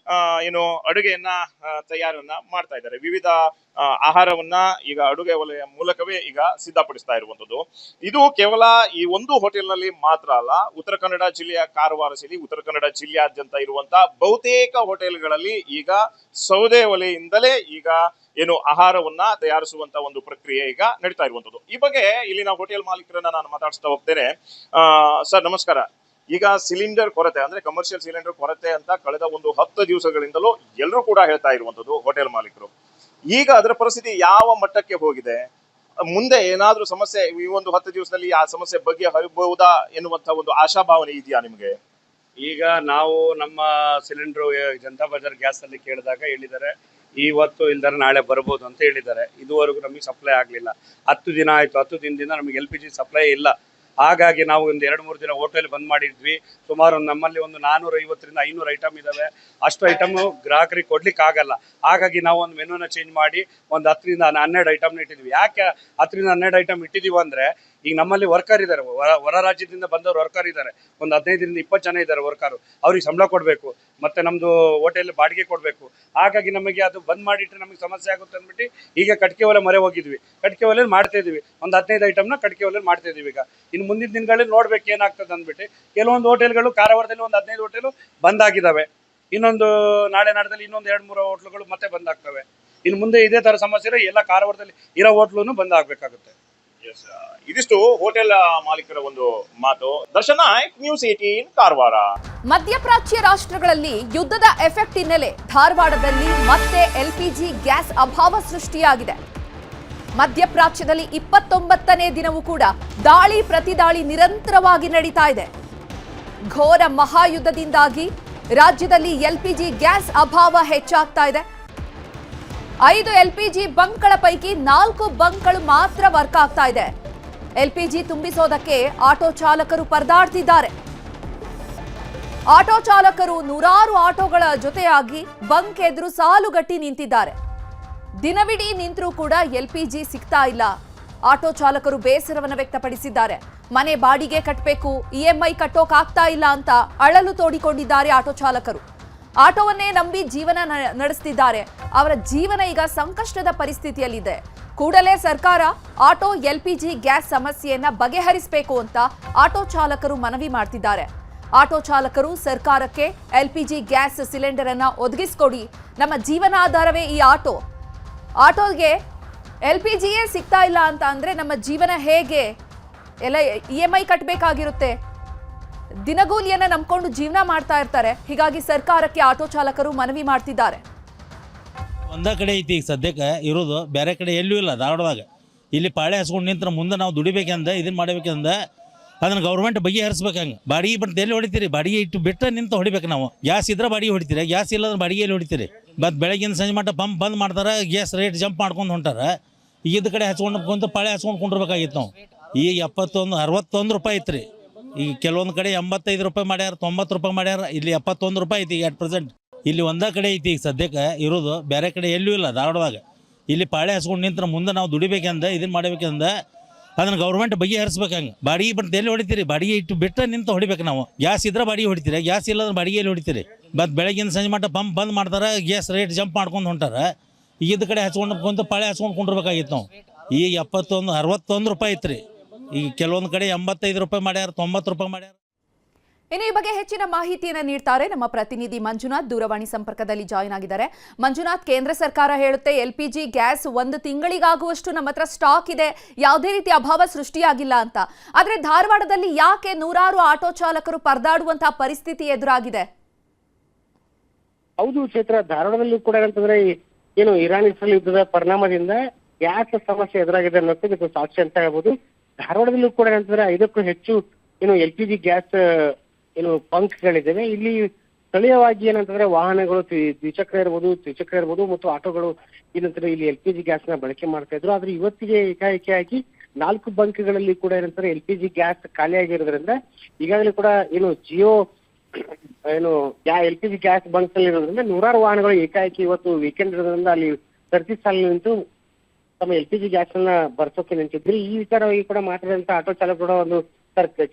ಏನು ಅಡುಗೆಯನ್ನ ತಯಾರನ್ನ ಮಾಡ್ತಾ ಇದ್ದಾರೆ. ವಿವಿಧ ಆಹಾರವನ್ನ ಈಗ ಅಡುಗೆ ಒಲೆಯ ಮೂಲಕವೇ ಈಗ ಸಿದ್ಧಪಡಿಸ್ತಾ ಇರುವಂತದ್ದು. ಇದು ಕೇವಲ ಈ ಒಂದು ಹೋಟೆಲ್ ನಲ್ಲಿ ಮಾತ್ರ ಅಲ್ಲ, ಉತ್ತರ ಕನ್ನಡ ಜಿಲ್ಲೆಯ ಕಾರವಾರ ಸೇರಿ ಉತ್ತರ ಕನ್ನಡ ಜಿಲ್ಲೆಯಾದ್ಯಂತ ಇರುವಂತ ಬಹುತೇಕ ಹೋಟೆಲ್ಗಳಲ್ಲಿ ಈಗ ಸೌದೆ ಒಲೆಯಿಂದಲೇ ಈಗ ಏನು ಆಹಾರವನ್ನ ತಯಾರಿಸುವಂತ ಒಂದು ಪ್ರಕ್ರಿಯೆ ಈಗ ನಡೀತಾ ಇರುವಂತದ್ದು. ಈ ಬಗ್ಗೆ ಇಲ್ಲಿನ ಹೋಟೆಲ್ ಮಾಲೀಕರನ್ನ ನಾನು ಮಾತಾಡಿಸ್ತಾ ಹೋಗ್ತೇನೆ. ಸರ್ ನಮಸ್ಕಾರ. ಈಗ ಸಿಲಿಂಡರ್ ಕೊರತೆ ಅಂದ್ರೆ ಕಮರ್ಷಿಯಲ್ ಸಿಲಿಂಡರ್ ಕೊರತೆ ಅಂತ ಕಳೆದ ಒಂದು 10 ದಿವಸಗಳಿಂದಲೂ ಎಲ್ಲರೂ ಕೂಡ ಹೇಳ್ತಾ ಇರುವಂತದ್ದು ಹೋಟೆಲ್ ಮಾಲೀಕರು. ಈಗ ಅದರ ಪರಿಸ್ಥಿತಿ ಯಾವ ಮಟ್ಟಕ್ಕೆ ಹೋಗಿದೆ? ಮುಂದೆ ಏನಾದ್ರೂ ಸಮಸ್ಯೆ ಈ ಒಂದು 10 ದಿವಸದಲ್ಲಿ ಆ ಸಮಸ್ಯೆ ಬಗ್ಗೆ ಹರಿಬಹುದಾ ಎನ್ನುವಂತ ಒಂದು ಆಶಾಭಾವನೆ ಇದೆಯಾ ನಿಮ್ಗೆ? ಈಗ ನಾವು ನಮ್ಮ ಸಿಲಿಂಡರ್ ಜನತಾ ಬಜಾರ್ ಗ್ಯಾಸ್ ಅಲ್ಲಿ ಕೇಳಿದಾಗ ಹೇಳಿದ್ದಾರೆ ಇವತ್ತು ಇಲ್ದರೆ ನಾಳೆ ಬರ್ಬೋದು ಅಂತ ಹೇಳಿದ್ದಾರೆ. ಇದುವರೆಗೂ ನಮಗೆ ಸಪ್ಲೈ ಆಗಲಿಲ್ಲ. 10 ದಿನ ಆಯಿತು. 10 ದಿನದಿಂದ ನಮಗೆ LPG ಸಪ್ಲೈ ಇಲ್ಲ. ಹಾಗಾಗಿ ನಾವು ಒಂದು 2-3 ದಿನ ಹೋಟೆಲ್ ಬಂದ್ ಮಾಡಿದ್ವಿ. ಸುಮಾರು ನಮ್ಮಲ್ಲಿ ಒಂದು 450ರಿಂದ 500 ಐಟಮ್ ಇದಾವೆ. ಅಷ್ಟು ಐಟಮ್ ಗ್ರಾಹಕರಿಗೆ ಕೊಡ್ಲಿಕ್ಕೆ ಆಗಲ್ಲ. ಹಾಗಾಗಿ ನಾವು ಒಂದು ಮೆನುನ ಚೇಂಜ್ ಮಾಡಿ ಒಂದು 10ರಿಂದ 12 ಐಟಮ್ನ ಇಟ್ಟಿದ್ವಿ. ಯಾಕೆ 10ರಿಂದ 12 ಐಟಮ್ ಇಟ್ಟಿದ್ದೀವಿ ಅಂದ್ರೆ ಈಗ ನಮ್ಮಲ್ಲಿ ವರ್ಕರ್ ಇದ್ದಾರೆ, ಹೊರ ರಾಜ್ಯದಿಂದ ಬಂದವರು ವರ್ಕರ್ ಇದ್ದಾರೆ. ಒಂದು 15ರಿಂದ 20 ಜನ ಇದ್ದಾರೆ ವರ್ಕರು. ಅವ್ರಿಗೆ ಸಂಬಳ ಕೊಡಬೇಕು, ಮತ್ತೆ ನಮ್ದು ಹೋಟೆಲ್ ಬಾಡಿಗೆ ಕೊಡಬೇಕು. ಹಾಗಾಗಿ ನಮಗೆ ಅದು ಬಂದ್ ಮಾಡಿಟ್ರೆ ನಮಗೆ ಸಮಸ್ಯೆ ಆಗುತ್ತೆ ಅಂದ್ಬಿಟ್ಟು ಈಗ ಕಟ್ಕೆ ಒಲೆ ಮೊರೆ ಹೋಗಿದ್ವಿ. ಕಟ್ಕೆ ಒಲೆಯಲ್ಲಿ ಮಾಡ್ತಾ ಇದೀವಿ. ಒಂದು 15 ಐಟಮ್ನ ಕಟ್ಕೆ ಒಲೆಯಲ್ಲಿ ಮಾಡ್ತಾ ಇದೀವಿ. ಈಗ ಇನ್ನು ಮುಂದಿನ ದಿನಗಳಲ್ಲಿ ನೋಡ್ಬೇಕು ಏನಾಗ್ತದೆ ಅಂದ್ಬಿಟ್ಟು ಕೆಲವೊಂದು ಹೋಟೆಲ್ಗಳು ಕಾರವಾರದಲ್ಲಿ ಒಂದು 15 ಹೋಟೆಲು ಬಂದ್ ಆಗಿದ್ದಾವೆ. ಇನ್ನೊಂದು ನಾಳೆ ನಾಡದಲ್ಲಿ ಇನ್ನೊಂದು 2-3 ಹೋಟ್ಲುಗಳು ಮತ್ತೆ ಬಂದಾಗ್ತವೆ. ಇನ್ನು ಮುಂದೆ ಇದೇ ತರ ಸಮಸ್ಯೆ ಇರೋ ಎಲ್ಲ ಕಾರವಾರದಲ್ಲಿ ಇರೋ ಹೋಟ್ಲು ಬಂದ್ ಆಗ್ಬೇಕಾಗುತ್ತೆ. ಇದಿಷ್ಟು ಹೋಟೆಲ್ ಮಾಲೀಕರ ಒಂದು ಮಾತು. ದರ್ಶನ್ ನಾಯ್ಕ್, ನ್ಯೂಸ್ 18 ಕಾರವಾರ. ಮಧ್ಯಪ್ರಾಚ್ಯ ರಾಷ್ಟ್ರಗಳಲ್ಲಿ ಯುದ್ಧದ ಎಫೆಕ್ಟ್ ಹಿನ್ನೆಲೆ ಧಾರವಾಡದಲ್ಲಿ ಮತ್ತೆ ಎಲ್ಪಿಜಿ ಗ್ಯಾಸ್ ಅಭಾವ ಸೃಷ್ಟಿಯಾಗಿದೆ. ಮಧ್ಯಪ್ರಾಚ್ಯದಲ್ಲಿ 29ನೇ ದಿನವೂ ಕೂಡ ದಾಳಿ ಪ್ರತಿದಾಳಿ ನಿರಂತರವಾಗಿ ನಡೀತಾ ಇದೆ. ಘೋರ ಮಹಾಯುದ್ಧದಿಂದಾಗಿ ರಾಜ್ಯದಲ್ಲಿ ಎಲ್ಪಿಜಿ ಗ್ಯಾಸ್ ಅಭಾವ ಹೆಚ್ಚಾಗ್ತಾ ಇದೆ. 5 ಎಲ್ಪಿಜಿ ಬಂಕ್ಗಳ ಪೈಕಿ 4 ಬಂಕ್ಗಳು ಮಾತ್ರ ವರ್ಕ್ ಆಗ್ತಾ ಇದೆ. ಎಲ್ಪಿಜಿ ತುಂಬಿಸೋದಕ್ಕೆ ಆಟೋ ಚಾಲಕರು ಪರದಾಡ್ತಿದ್ದಾರೆ. ಆಟೋ ಚಾಲಕರು ನೂರಾರು ಆಟೋಗಳ ಜೊತೆಯಾಗಿ ಬಂಕ್ ಎದುರು ಸಾಲುಗಟ್ಟಿ ನಿಂತಿದ್ದಾರೆ. ದಿನವಿಡೀ ನಿಂತರೂ ಕೂಡ ಎಲ್ಪಿಜಿ ಸಿಗ್ತಾ ಇಲ್ಲ. ಆಟೋ ಚಾಲಕರು ಬೇಸರವನ್ನು ವ್ಯಕ್ತಪಡಿಸಿದ್ದಾರೆ. ಮನೆ ಬಾಡಿಗೆ ಕಟ್ಟಬೇಕು, EMI ಕಟ್ಟೋಕಾಗ್ತಾ ಇಲ್ಲ ಅಂತ ಅಳಲು ತೋಡಿಕೊಂಡಿದ್ದಾರೆ ಆಟೋ ಚಾಲಕರು. ಆಟೋವನ್ನೇ ನಂಬಿ ಜೀವನ ನಡೆಸ್ತಿದ್ದಾರೆ. ಅವರ ಜೀವನ ಈಗ ಸಂಕಷ್ಟದ ಪರಿಸ್ಥಿತಿಯಲ್ಲಿದೆ. ಕೂಡಲೇ ಸರ್ಕಾರ ಆಟೋ ಎಲ್ಪಿಜಿ ಗ್ಯಾಸ್ ಸಮಸ್ಯೆಯನ್ನ ಬಗೆಹರಿಸಬೇಕು ಅಂತ ಆಟೋ ಚಾಲಕರು ಮನವಿ ಮಾಡ್ತಿದ್ದಾರೆ. ಆಟೋ ಚಾಲಕರು ಸರ್ಕಾರಕ್ಕೆ ಎಲ್ಪಿಜಿ ಗ್ಯಾಸ್ ಸಿಲಿಂಡರ್ ಅನ್ನ ಒದಗಿಸ್ಕೊಡಿ, ನಮ್ಮ ಜೀವನಾಧಾರವೇ ಈ ಆಟೋಗೆ ಎಲ್ಪಿಜಿಯೇ ಸಿಗ್ತಾ ಇಲ್ಲ ಅಂತ ಅಂದ್ರೆ ನಮ್ಮ ಜೀವನ ಹೇಗೆ? ಎಲ್ಲ EMI ಕಟ್ಟಬೇಕಾಗಿರುತ್ತೆ, ದಿನಗೂಲಿಯನ್ನ ನಂಬ್ಕೊಂಡು ಜೀವನ ಮಾಡ್ತಾ ಇರ್ತಾರೆ. ಹೀಗಾಗಿ ಸರ್ಕಾರಕ್ಕೆ ಆಟೋ ಚಾಲಕರು ಮನವಿ ಮಾಡ್ತಿದ್ದಾರೆ. ಒಂದ ಕಡೆ ಐತಿ ಈಗ ಸದ್ಯಕ್ಕೆ ಇರೋದು, ಬೇರೆ ಕಡೆ ಎಲ್ಲೂ ಇಲ್ಲ. ಧಾರವಾಡದಾಗ ಇಲ್ಲಿ ಪಾಳೆ ಹಸ್ಕೊಂಡು ನಿಂತ್ರ ಮುಂದೆ ನಾವು ದುಡಿಬೇಕಂದ ಇದನ್ನು ಮಾಡಬೇಕಂದ ಅದನ್ನು ಗೌರ್ಮೆಂಟ್ ಬಗೆಹರಿಸ್ಬೇಕು. ಹಂಗೆ ಬಾಡಿಗೆ ಬಂದು ಎಲ್ಲಿ ಹೊಡಿತೀರಿ? ಬಾಡಿಗೆ ಇಟ್ಟು ಬಿಟ್ಟರೆ ನಿಂತು ಹೊಡಿಬೇಕು ನಾವು. ಗ್ಯಾಸ್ ಇದ್ರೆ ಬಾಡಿಗೆ ಹೊಡಿತೀರಿ, ಗ್ಯಾಸ್ ಇಲ್ಲದ್ರೆ ಬಾಡಿಗೆ ಎಲ್ಲಿ ಹೊಡಿತೀರಿ? ಮತ್ತು ಬೆಳಗಿನ ಸಂಜೆ ಮಟ್ಟ ಪಂಪ್ ಬಂದ್ ಮಾಡ್ತಾರೆ, ಗ್ಯಾಸ್ ರೇಟ್ ಜಂಪ್ ಮಾಡ್ಕೊಂಡು ಹೊಂಟಾರೆ. ಇದ್ದ ಕಡೆ ಹಚ್ಕೊಂಡು ಕುಂತು ಪಾಳೆ ಹಚ್ಕೊಂಡು ಕುಂಡಿರ್ಬೇಕಾಗಿತ್ತು ನಾವು. ಈಗ 61 ರೂಪಾಯಿ ಐತ್ರಿ. ಈಗ ಕೆಲವೊಂದು ಕಡೆ 85 ರೂಪಾಯಿ ಮಾಡ್ಯಾರ, 90 ರೂಪಾಯಿ ಮಾಡ್ಯಾರ. ಇಲ್ಲಿ 71 ರೂಪಾಯಿ ಐತಿ ಈಗ 8%. ಇಲ್ಲಿ ಒಂದ ಕಡೆ ಐತಿ ಈಗ ಸದ್ಯಕ್ಕೆ ಇರೋದು, ಬೇರೆ ಕಡೆ ಎಲ್ಲೂ ಇಲ್ಲ. ಧಾರವಾಡದಾಗ ಇಲ್ಲಿ ಪಾಳೆ ಹಸ್ಕೊಂಡು ನಿಂತ್ರ ಮುಂದೆ ನಾವು ದುಡಿಬೇಕಂದ ಇದನ್ನು ಮಾಡಬೇಕಂದ ಅದನ್ನು ಗೌರ್ಮೆಂಟ್ ಬಗೆಹರಿಸ್ಬೇಕು. ಹಂಗೆ ಬಾಡಿಗೆ ಬಂದು ಎಲ್ಲಿ ಹೊಡಿತೀರಿ? ಬಾಡಿಗೆ ಇಟ್ಟು ಬಿಟ್ಟರೆ ನಿಂತು ಹೊಡಿಬೇಕು ನಾವು. ಗ್ಯಾಸ್ ಇದ್ರೆ ಬಾಡಿಗೆ ಹೊಡಿತೀರಿ, ಗ್ಯಾಸ್ ಇಲ್ಲದ್ರೆ ಬಾಡಿಗೆ ಎಲ್ಲಿ ಹೊಡಿತೀರಿ? ಮತ್ತು ಬೆಳಗಿನ ಸಂಜೆ ಮಟ್ಟ ಪಂಪ್ ಬಂದ್ ಮಾಡ್ತಾರೆ, ಗ್ಯಾಸ್ ರೇಟ್ ಜಂಪ್ ಮಾಡ್ಕೊಂಡು ಹೊಂಟಾರೆ. ಇದ್ದ ಕಡೆ ಹಚ್ಕೊಂಡು ಕುಂತು ಪಾಳೆ ಹಚ್ಕೊಂಡು ಕುಂಡಿರ್ಬೇಕಾಗಿತ್ತು ನಾವು. ಈಗ 61 ರೂಪಾಯಿ ಐತ್ರಿ. ಈಗ ಕೆಲವೊಂದು ಕಡೆ 85 ರೂಪಾಯಿ ಮಾಡ್ಯಾರ, 90 ರೂಪಾಯಿ ಮಾಡ್ಯಾರ. ಇನ್ನು ಈ ಬಗ್ಗೆ ಹೆಚ್ಚಿನ ಮಾಹಿತಿಯನ್ನು ನೀಡ್ತಾರೆ ನಮ್ಮ ಪ್ರತಿನಿಧಿ ಮಂಜುನಾಥ್. ದೂರವಾಣಿ ಸಂಪರ್ಕದಲ್ಲಿ ಜಾಯಿನ್ ಆಗಿದ್ದಾರೆ. ಮಂಜುನಾಥ್, ಕೇಂದ್ರ ಸರ್ಕಾರ ಹೇಳುತ್ತೆ ಎಲ್ಪಿಜಿ ಗ್ಯಾಸ್ 1 ತಿಂಗಳಿಗಾಗುವಷ್ಟು ನಮ್ಮ ಹತ್ರ ಸ್ಟಾಕ್ ಇದೆ, ಯಾವುದೇ ರೀತಿ ಅಭಾವ ಸೃಷ್ಟಿಯಾಗಿಲ್ಲ ಅಂತ. ಆದ್ರೆ ಧಾರವಾಡದಲ್ಲಿ ಯಾಕೆ ನೂರಾರು ಆಟೋ ಚಾಲಕರು ಪರದಾಡುವಂತಹ ಪರಿಸ್ಥಿತಿ ಎದುರಾಗಿದೆ? ಹೌದು ಚೈತ್ರ, ಧಾರವಾಡದಲ್ಲೂ ಕೂಡ ಅಂತಂದ್ರೆ ಏನು ಇರಾನ್ ಇಸ್ರೇಲ್ ಯುದ್ಧದ ಪರಿಣಾಮದಿಂದ ಗ್ಯಾಸ್ ಸಮಸ್ಯೆ ಎದುರಾಗಿದೆ ಅನ್ನೋದಕ್ಕೆ ಇದು ಸಾಕ್ಷಿ ಅಂತ ಹೇಳ್ಬೋದು. ಧಾರವಾಡದಲ್ಲೂ ಕೂಡ ಅಂತಂದ್ರೆ 5ಕ್ಕೂ ಹೆಚ್ಚು ಏನು LPG ಗ್ಯಾಸ್ ಏನು ಬಂಕ್ಗಳಿದ್ದಾವೆ. ಇಲ್ಲಿ ಸ್ಥಳೀಯವಾಗಿ ಏನಂತಂದ್ರೆ ವಾಹನಗಳು ದ್ವಿಚಕ್ರ ಇರ್ಬೋದು ಮತ್ತು ಆಟೋಗಳು ಏನಂತಾರೆ ಇಲ್ಲಿ LPG ಗ್ಯಾಸ್ ನ ಬಳಕೆ ಮಾಡ್ತಾ ಇದ್ರು. ಆದ್ರೆ ಇವತ್ತಿಗೆ ಏಕಾಏಕಿಯಾಗಿ 4 ಬಂಕ್ಗಳಲ್ಲಿ ಕೂಡ ಏನಂತಾರೆ LPG ಗ್ಯಾಸ್ ಖಾಲಿಯಾಗಿರೋದ್ರಿಂದ ಈಗಾಗಲೇ ಕೂಡ ಏನು ಜಿಯೋ ಏನು LPG ಗ್ಯಾಸ್ ಬಂಕ್ಸ್ ಅಲ್ಲಿ ಇರೋದ್ರಿಂದ ನೂರಾರು ವಾಹನಗಳು ಏಕಾಏಕಿ ಇವತ್ತು ವೀಕೆಂಡ್ ಇರೋದ್ರಿಂದ ಅಲ್ಲಿ ಸರತಿ ಸಾಲಿನಲ್ಲಿ ನಿಂತು ತಮ್ಮ LPG ಗ್ಯಾಸ್ ಅನ್ನ ಬರ್ಸೋಕೆ ನಿಂತಿದ್ರು. ಈ ವಿಚಾರವಾಗಿ ಕೂಡ ಮಾತಾಡಿದಂತ ಆಟೋ ಚಾಲಕರು ಒಂದು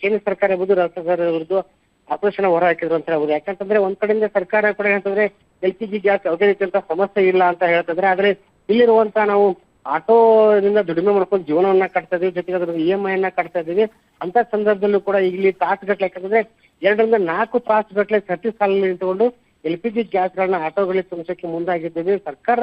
ಕೇಂದ್ರ ಸರ್ಕಾರ ಇರ್ಬೋದು, ರಾಜ್ಯ ಸರ್ಕಾರ ಇರ್ಬೋದು ಆಪರೇಷನ್ ಹೊರ ಹಾಕಿದ್ರು ಅಂತ ಹೇಳ್ಬೋದು. ಯಾಕಂತಂದ್ರೆ ಒಂದ್ ಕಡೆಯಿಂದ ಸರ್ಕಾರ ಕೂಡ ಏನಂತಂದ್ರೆ LPG ಗ್ಯಾಸ್ ಯಾವುದೇ ರೀತಿಯಂತ ಸಮಸ್ಯೆ ಇಲ್ಲ ಅಂತ ಹೇಳ್ತಿದ್ರೆ, ಆದ್ರೆ ಇಲ್ಲಿರುವಂತ ನಾವು ಆಟೋದಿಂದ ದುಡಿಮೆ ಮಾಡ್ಕೊಂಡು ಜೀವನವನ್ನ ಕಟ್ತಾ ಇದೀವಿ, ಜೊತೆಗೆ ಅದ್ರ EMI ಅನ್ನ ಕಟ್ತಾ ಇದೀವಿ. ಅಂತ ಸಂದರ್ಭದಲ್ಲೂ ಕೂಡ ಇಲ್ಲಿ ತಾಸುಗಟ್ಲೆ ಯಾಕಂದ್ರೆ 2 ರಿಂದ 4 ತಾಸುಗಟ್ಲೆ ಸರತಿ ಸಾಲಿನಲ್ಲಿ ನಿಂತುಕೊಂಡು LPG ಗ್ಯಾಸ್ ಗಳನ್ನ ಆಟೋಗಳಿಗೆ ತುಂಬಿಸೋಕೆ ಮುಂದಾಗಿದ್ದೀವಿ. ಸರ್ಕಾರ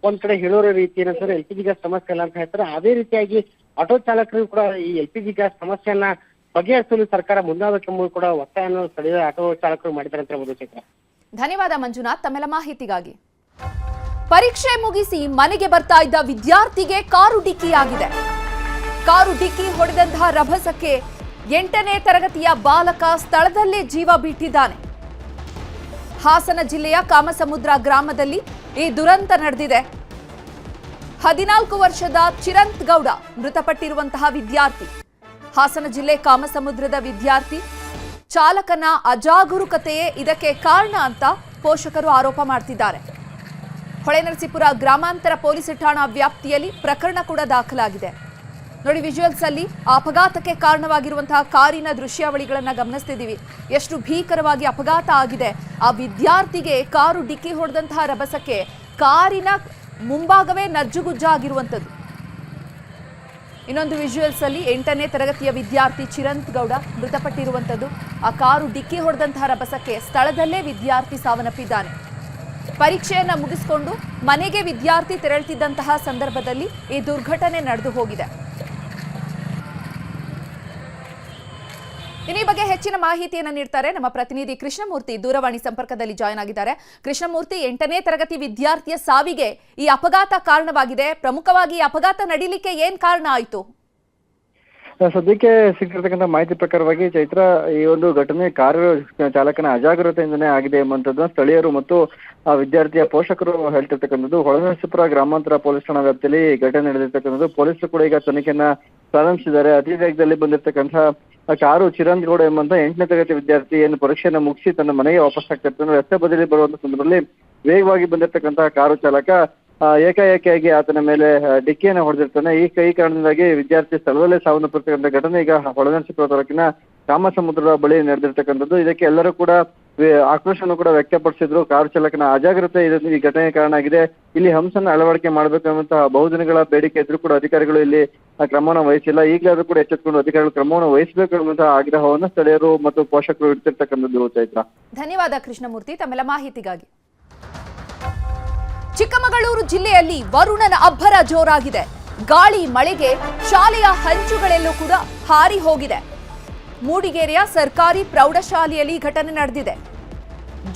ಒಂದ್ ಕಡೆ ಹೇಳೋರ ರೀತಿ ಏನಂತಾರೆ LPG ಗ್ಯಾಸ್ ಸಮಸ್ಯೆ ಇಲ್ಲ ಅಂತ ಹೇಳ್ತಾರೆ. ಅದೇ ರೀತಿಯಾಗಿ ಆಟೋ ಚಾಲಕರು ಕೂಡ ಈ LPG ಗ್ಯಾಸ್ ಸಮಸ್ಯೆಯನ್ನ ಬಗೆಹರಿಸಲು ಸರ್ಕಾರ ಮುಂದಾಗಬೇಕೆಂಬುದು ಕೂಡ ಒತ್ತಾಯವನ್ನು ಸ್ಥಳೀಯ ಆಟೋ ಚಾಲಕರು ಮಾಡಿದ್ದಾರೆ ಅಂತ ಹೇಳ್ಬೋದು ಚೈತ್ರ. ಧನ್ಯವಾದ ಮಂಜುನಾಥ್ ತಮ್ಮೆಲ್ಲ ಮಾಹಿತಿಗಾಗಿ. ಪರೀಕ್ಷೆ ಮುಗಿಸಿ ಮನೆಗೆ ಬರ್ತಾ ಇದ್ದ ವಿದ್ಯಾರ್ಥಿಗೆ ಕಾರು ಡಿಕ್ಕಿಯಾಗಿದೆ. ಕಾರು ಡಿಕ್ಕಿ ಹೊಡೆದಂತಹ ರಭಸಕ್ಕೆ 8ನೇ ತರಗತಿಯ ಬಾಲಕ ಸ್ಥಳದಲ್ಲೇ ಜೀವ ಬಿಟ್ಟಿದ್ದಾನೆ. ಹಾಸನ ಜಿಲ್ಲೆಯ ಕಾಮಸಮುದ್ರ ಗ್ರಾಮದಲ್ಲಿ ಈ ದುರಂತ ನಡೆದಿದೆ. 14 ವರ್ಷದ ಚಿರಂತ್ ಗೌಡ ಮೃತಪಟ್ಟಿರುವಂತಹ ವಿದ್ಯಾರ್ಥಿ. ಹಾಸನ ಜಿಲ್ಲೆ ಕಾಮಸಮುದ್ರದ ವಿದ್ಯಾರ್ಥಿ ಚಾಲಕನ ಅಜಾಗರೂಕತೆಯೇ ಇದಕ್ಕೆ ಕಾರಣ ಅಂತ ಪೋಷಕರು ಆರೋಪ ಮಾಡ್ತಿದ್ದಾರೆ. ಹೊಳೆನರಸೀಪುರ ಗ್ರಾಮಾಂತರ ಪೊಲೀಸ್ ಠಾಣಾ ವ್ಯಾಪ್ತಿಯಲ್ಲಿ ಪ್ರಕರಣ ಕೂಡ ದಾಖಲಾಗಿದೆ. ನೋಡಿ, ವಿಜುವಲ್ಸ್ ಅಲ್ಲಿ ಅಪಘಾತಕ್ಕೆ ಕಾರಣವಾಗಿರುವಂತಹ ಕಾರಿನ ದೃಶ್ಯಾವಳಿಗಳನ್ನ ಗಮನಿಸ್ತಿದ್ದೀವಿ. ಎಷ್ಟು ಭೀಕರವಾಗಿ ಅಪಘಾತ ಆಗಿದೆ. ಆ ವಿದ್ಯಾರ್ಥಿಗೆ ಕಾರು ಡಿಕ್ಕಿ ಹೊಡೆದಂತಹ ರಭಸಕ್ಕೆ ಕಾರಿನ ಮುಂಭಾಗವೇ ನಜ್ಜುಗುಜ್ಜಾಗಿರುವಂಥದ್ದು. ಇನ್ನೊಂದು ವಿಜುವಲ್ಸ್ ಅಲ್ಲಿ 8ನೇ ತರಗತಿಯ ವಿದ್ಯಾರ್ಥಿ ಚಿರಂತ್ ಗೌಡ ಮೃತಪಟ್ಟಿರುವಂಥದ್ದು. ಆ ಕಾರು ಡಿಕ್ಕಿ ಹೊಡೆದಂತಹ ರಭಸಕ್ಕೆ ಸ್ಥಳದಲ್ಲೇ ವಿದ್ಯಾರ್ಥಿ ಸಾವನ್ನಪ್ಪಿದ್ದಾನೆ. ಪರೀಕ್ಷೆಯನ್ನ ಮುಗಿಸಿಕೊಂಡು ಮನೆಗೆ ವಿದ್ಯಾರ್ಥಿ ತೆರಳುತ್ತಿದ್ದಂತಹ ಸಂದರ್ಭದಲ್ಲಿ ಈ ದುರ್ಘಟನೆ ನಡೆದು ಹೋಗಿದೆ. ಈ ಬಗ್ಗೆ ಹೆಚ್ಚಿನ ಮಾಹಿತಿಯನ್ನು ನೀಡ್ತಾರೆ ನಮ್ಮ ಪ್ರತಿನಿಧಿ ಕೃಷ್ಣಮೂರ್ತಿ, ದೂರವಾಣಿ ಸಂಪರ್ಕದಲ್ಲಿ ಜಾಯ್ನ್ ಆಗಿದ್ದಾರೆ. ಕೃಷ್ಣಮೂರ್ತಿ, 8ನೇ ತರಗತಿ ವಿದ್ಯಾರ್ಥಿಯ ಸಾವಿಗೆ ಈ ಅಪಘಾತ ಕಾರಣವಾಗಿದೆ. ಪ್ರಮುಖವಾಗಿ ಈ ಅಪಘಾತ ನಡೀಲಿಕ್ಕೆ ಏನ್ ಕಾರಣ ಆಯಿತು? ಸದ್ಯಕ್ಕೆ ಸಿಕ್ಕಿರ್ತಕ್ಕಂಥ ಮಾಹಿತಿ ಪ್ರಕಾರವಾಗಿ ಚೈತ್ರ, ಈ ಒಂದು ಘಟನೆ ಕಾರು ಚಾಲಕನ ಅಜಾಗರೂಕತೆಯಿಂದನೇ ಆಗಿದೆ ಎಂಬಂತದ್ದು ಸ್ಥಳೀಯರು ಮತ್ತು ಆ ವಿದ್ಯಾರ್ಥಿಯ ಪೋಷಕರು ಹೇಳ್ತಿರ್ತಕ್ಕಂಥದ್ದು. ಹೊಳೆನರಸೀಪುರ ಗ್ರಾಮಾಂತರ ಪೊಲೀಸ್ ಠಾಣಾ ವ್ಯಾಪ್ತಿಯಲ್ಲಿ ಘಟನೆ ನಡೆದಿರ್ತಕ್ಕಂಥದ್ದು. ಪೊಲೀಸರು ಕೂಡ ಈಗ ತನಿಖೆಯನ್ನ ಪ್ರಾರಂಭಿಸಿದ್ದಾರೆ. ಅತಿ ವೇಗದಲ್ಲಿ ಬಂದಿರತಕ್ಕಂಥ ಕಾರು ಚಿರಂತ್ ಗೌಡ ಎಂಬಂತ 8ನೇ ತರಗತಿ ವಿದ್ಯಾರ್ಥಿ ಏನು ಪರೀಕ್ಷೆಯನ್ನು ಮುಗಿಸಿ ತನ್ನ ಮನೆಗೆ ವಾಪಸ್ ಆಗ್ತಿರ್ತಾನೆ. ರಸ್ತೆ ಬದಿಯಲ್ಲಿ ಬರುವಂತ ಸಂದರ್ಭದಲ್ಲಿ ವೇಗವಾಗಿ ಬಂದಿರತಕ್ಕಂತಹ ಕಾರು ಚಾಲಕ ಏಕಾಏಕಿಯಾಗಿ ಆತನ ಮೇಲೆ ಡಿಕ್ಕಿಯನ್ನು ಹೊಡೆದಿರ್ತಾನೆ. ಈ ಕಾರಣದಿಂದಾಗಿ ವಿದ್ಯಾರ್ಥಿ ಸ್ಥಳದಲ್ಲೇ ಸಾವನ್ನಪ್ಪಿರ್ತಕ್ಕಂಥ ಘಟನೆ ಈಗ ಹೊಳೆನರಸೀಪುರ ತಾಲೂಕಿನ ಕಾಮಸಮುದ್ರದ ಬಳಿ ನಡೆದಿರ್ತಕ್ಕಂಥದ್ದು. ಇದಕ್ಕೆ ಎಲ್ಲರೂ ಕೂಡ ಆಕ್ರೋಶವನ್ನು ಕೂಡ ವ್ಯಕ್ತಪಡಿಸಿದ್ರು. ಕಾರು ಚಾಲಕನ ಅಜಾಗ್ರತೆ ಈ ಘಟನೆಗೆ ಕಾರಣ ಆಗಿದೆ. ಇಲ್ಲಿ ಹಂಸನ ಅಳವಡಿಕೆ ಮಾಡಬೇಕೆಂಬಂತಹ ಬಹುದಿನಗಳ ಬೇಡಿಕೆ ಇದ್ರೂ ಕೂಡ ಅಧಿಕಾರಿಗಳು ಇಲ್ಲಿ ಕ್ರಮವನ್ನು ವಹಿಸಿಲ್ಲ. ಈಗಲಾದ್ರೂ ಕೂಡ ಎಚ್ಚೆತ್ತುಕೊಂಡು ಅಧಿಕಾರಿಗಳು ಕ್ರಮವನ್ನು ವಹಿಸಬೇಕು ಎಂಬಂತಹ ಆಗ್ರಹವನ್ನು ಸ್ಥಳೀಯರು ಮತ್ತು ಪೋಷಕರು ಇಡ್ತಿರ್ತಕ್ಕಂಥದ್ದು. ಚೈತ್ರ, ಧನ್ಯವಾದ ಕೃಷ್ಣಮೂರ್ತಿ ತಮ್ಮೆಲ್ಲ ಮಾಹಿತಿಗಾಗಿ. ಚಿಕ್ಕಮಗಳೂರು ಜಿಲ್ಲೆಯಲ್ಲಿ ವರುಣನ ಅಬ್ಬರ ಜೋರಾಗಿದೆ. ಗಾಳಿ ಮಳೆಗೆ ಶಾಲೆಯ ಹಂಚುಗಳೆಲ್ಲೂ ಕೂಡ ಹಾರಿ ಹೋಗಿದೆ. ಮೂಡಿಗೆರೆಯ ಸರ್ಕಾರಿ ಪ್ರೌಢಶಾಲೆಯಲ್ಲಿ ಘಟನೆ ನಡೆದಿದೆ.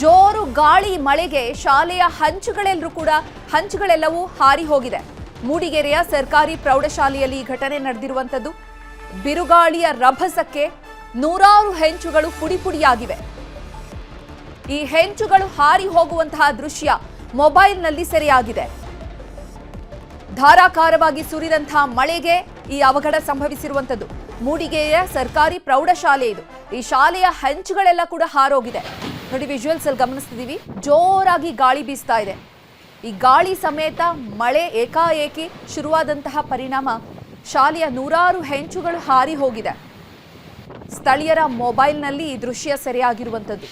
ಜೋರು ಗಾಳಿ ಮಳೆಗೆ ಶಾಲೆಯ ಹಂಚುಗಳೆಲ್ಲವೂ ಹಾರಿ ಹೋಗಿದೆ. ಮೂಡಿಗೆರೆಯ ಸರ್ಕಾರಿ ಪ್ರೌಢಶಾಲೆಯಲ್ಲಿ ಘಟನೆ ನಡೆದಿರುವಂಥದ್ದು. ಬಿರುಗಾಳಿಯ ರಭಸಕ್ಕೆ ನೂರಾರು ಹೆಂಚುಗಳು ಪುಡಿಯಾಗಿವೆ. ಈ ಹೆಂಚುಗಳು ಹಾರಿ ಹೋಗುವಂತಹ ದೃಶ್ಯ ಮೊಬೈಲ್ನಲ್ಲಿ ಸೆರೆಯಾಗಿದೆ. ಧಾರಾಕಾರವಾಗಿ ಸುರಿದಂತಹ ಮಳೆಗೆ ಈ ಅವಘಡ ಸಂಭವಿಸಿರುವಂಥದ್ದು. ಮೂಡಿಗೆರೆಯ ಸರ್ಕಾರಿ ಪ್ರೌಢಶಾಲೆ ಇದು. ಈ ಶಾಲೆಯ ಹಂಚುಗಳೆಲ್ಲ ಕೂಡ ಹಾರೋಗಿದೆ. ನೋಡಿ, ವಿಜುವಲ್ಸ್ ಅಲ್ಲಿ ಗಮನಿಸ್ತಿದ್ದೀವಿ. ಜೋರಾಗಿ ಗಾಳಿ ಬೀಸ್ತಾ ಇದೆ. ಈ ಗಾಳಿ ಸಮೇತ ಮಳೆ ಏಕಾಏಕಿ ಶುರುವಾದಂತಹ ಪರಿಣಾಮ ಶಾಲೆಯ ನೂರಾರು ಹೆಂಚುಗಳು ಹಾರಿ ಹೋಗಿದೆ. ಸ್ಥಳೀಯರ ಮೊಬೈಲ್ನಲ್ಲಿ ಈ ದೃಶ್ಯ ಸೆರೆಯಾಗಿರುವಂಥದ್ದು.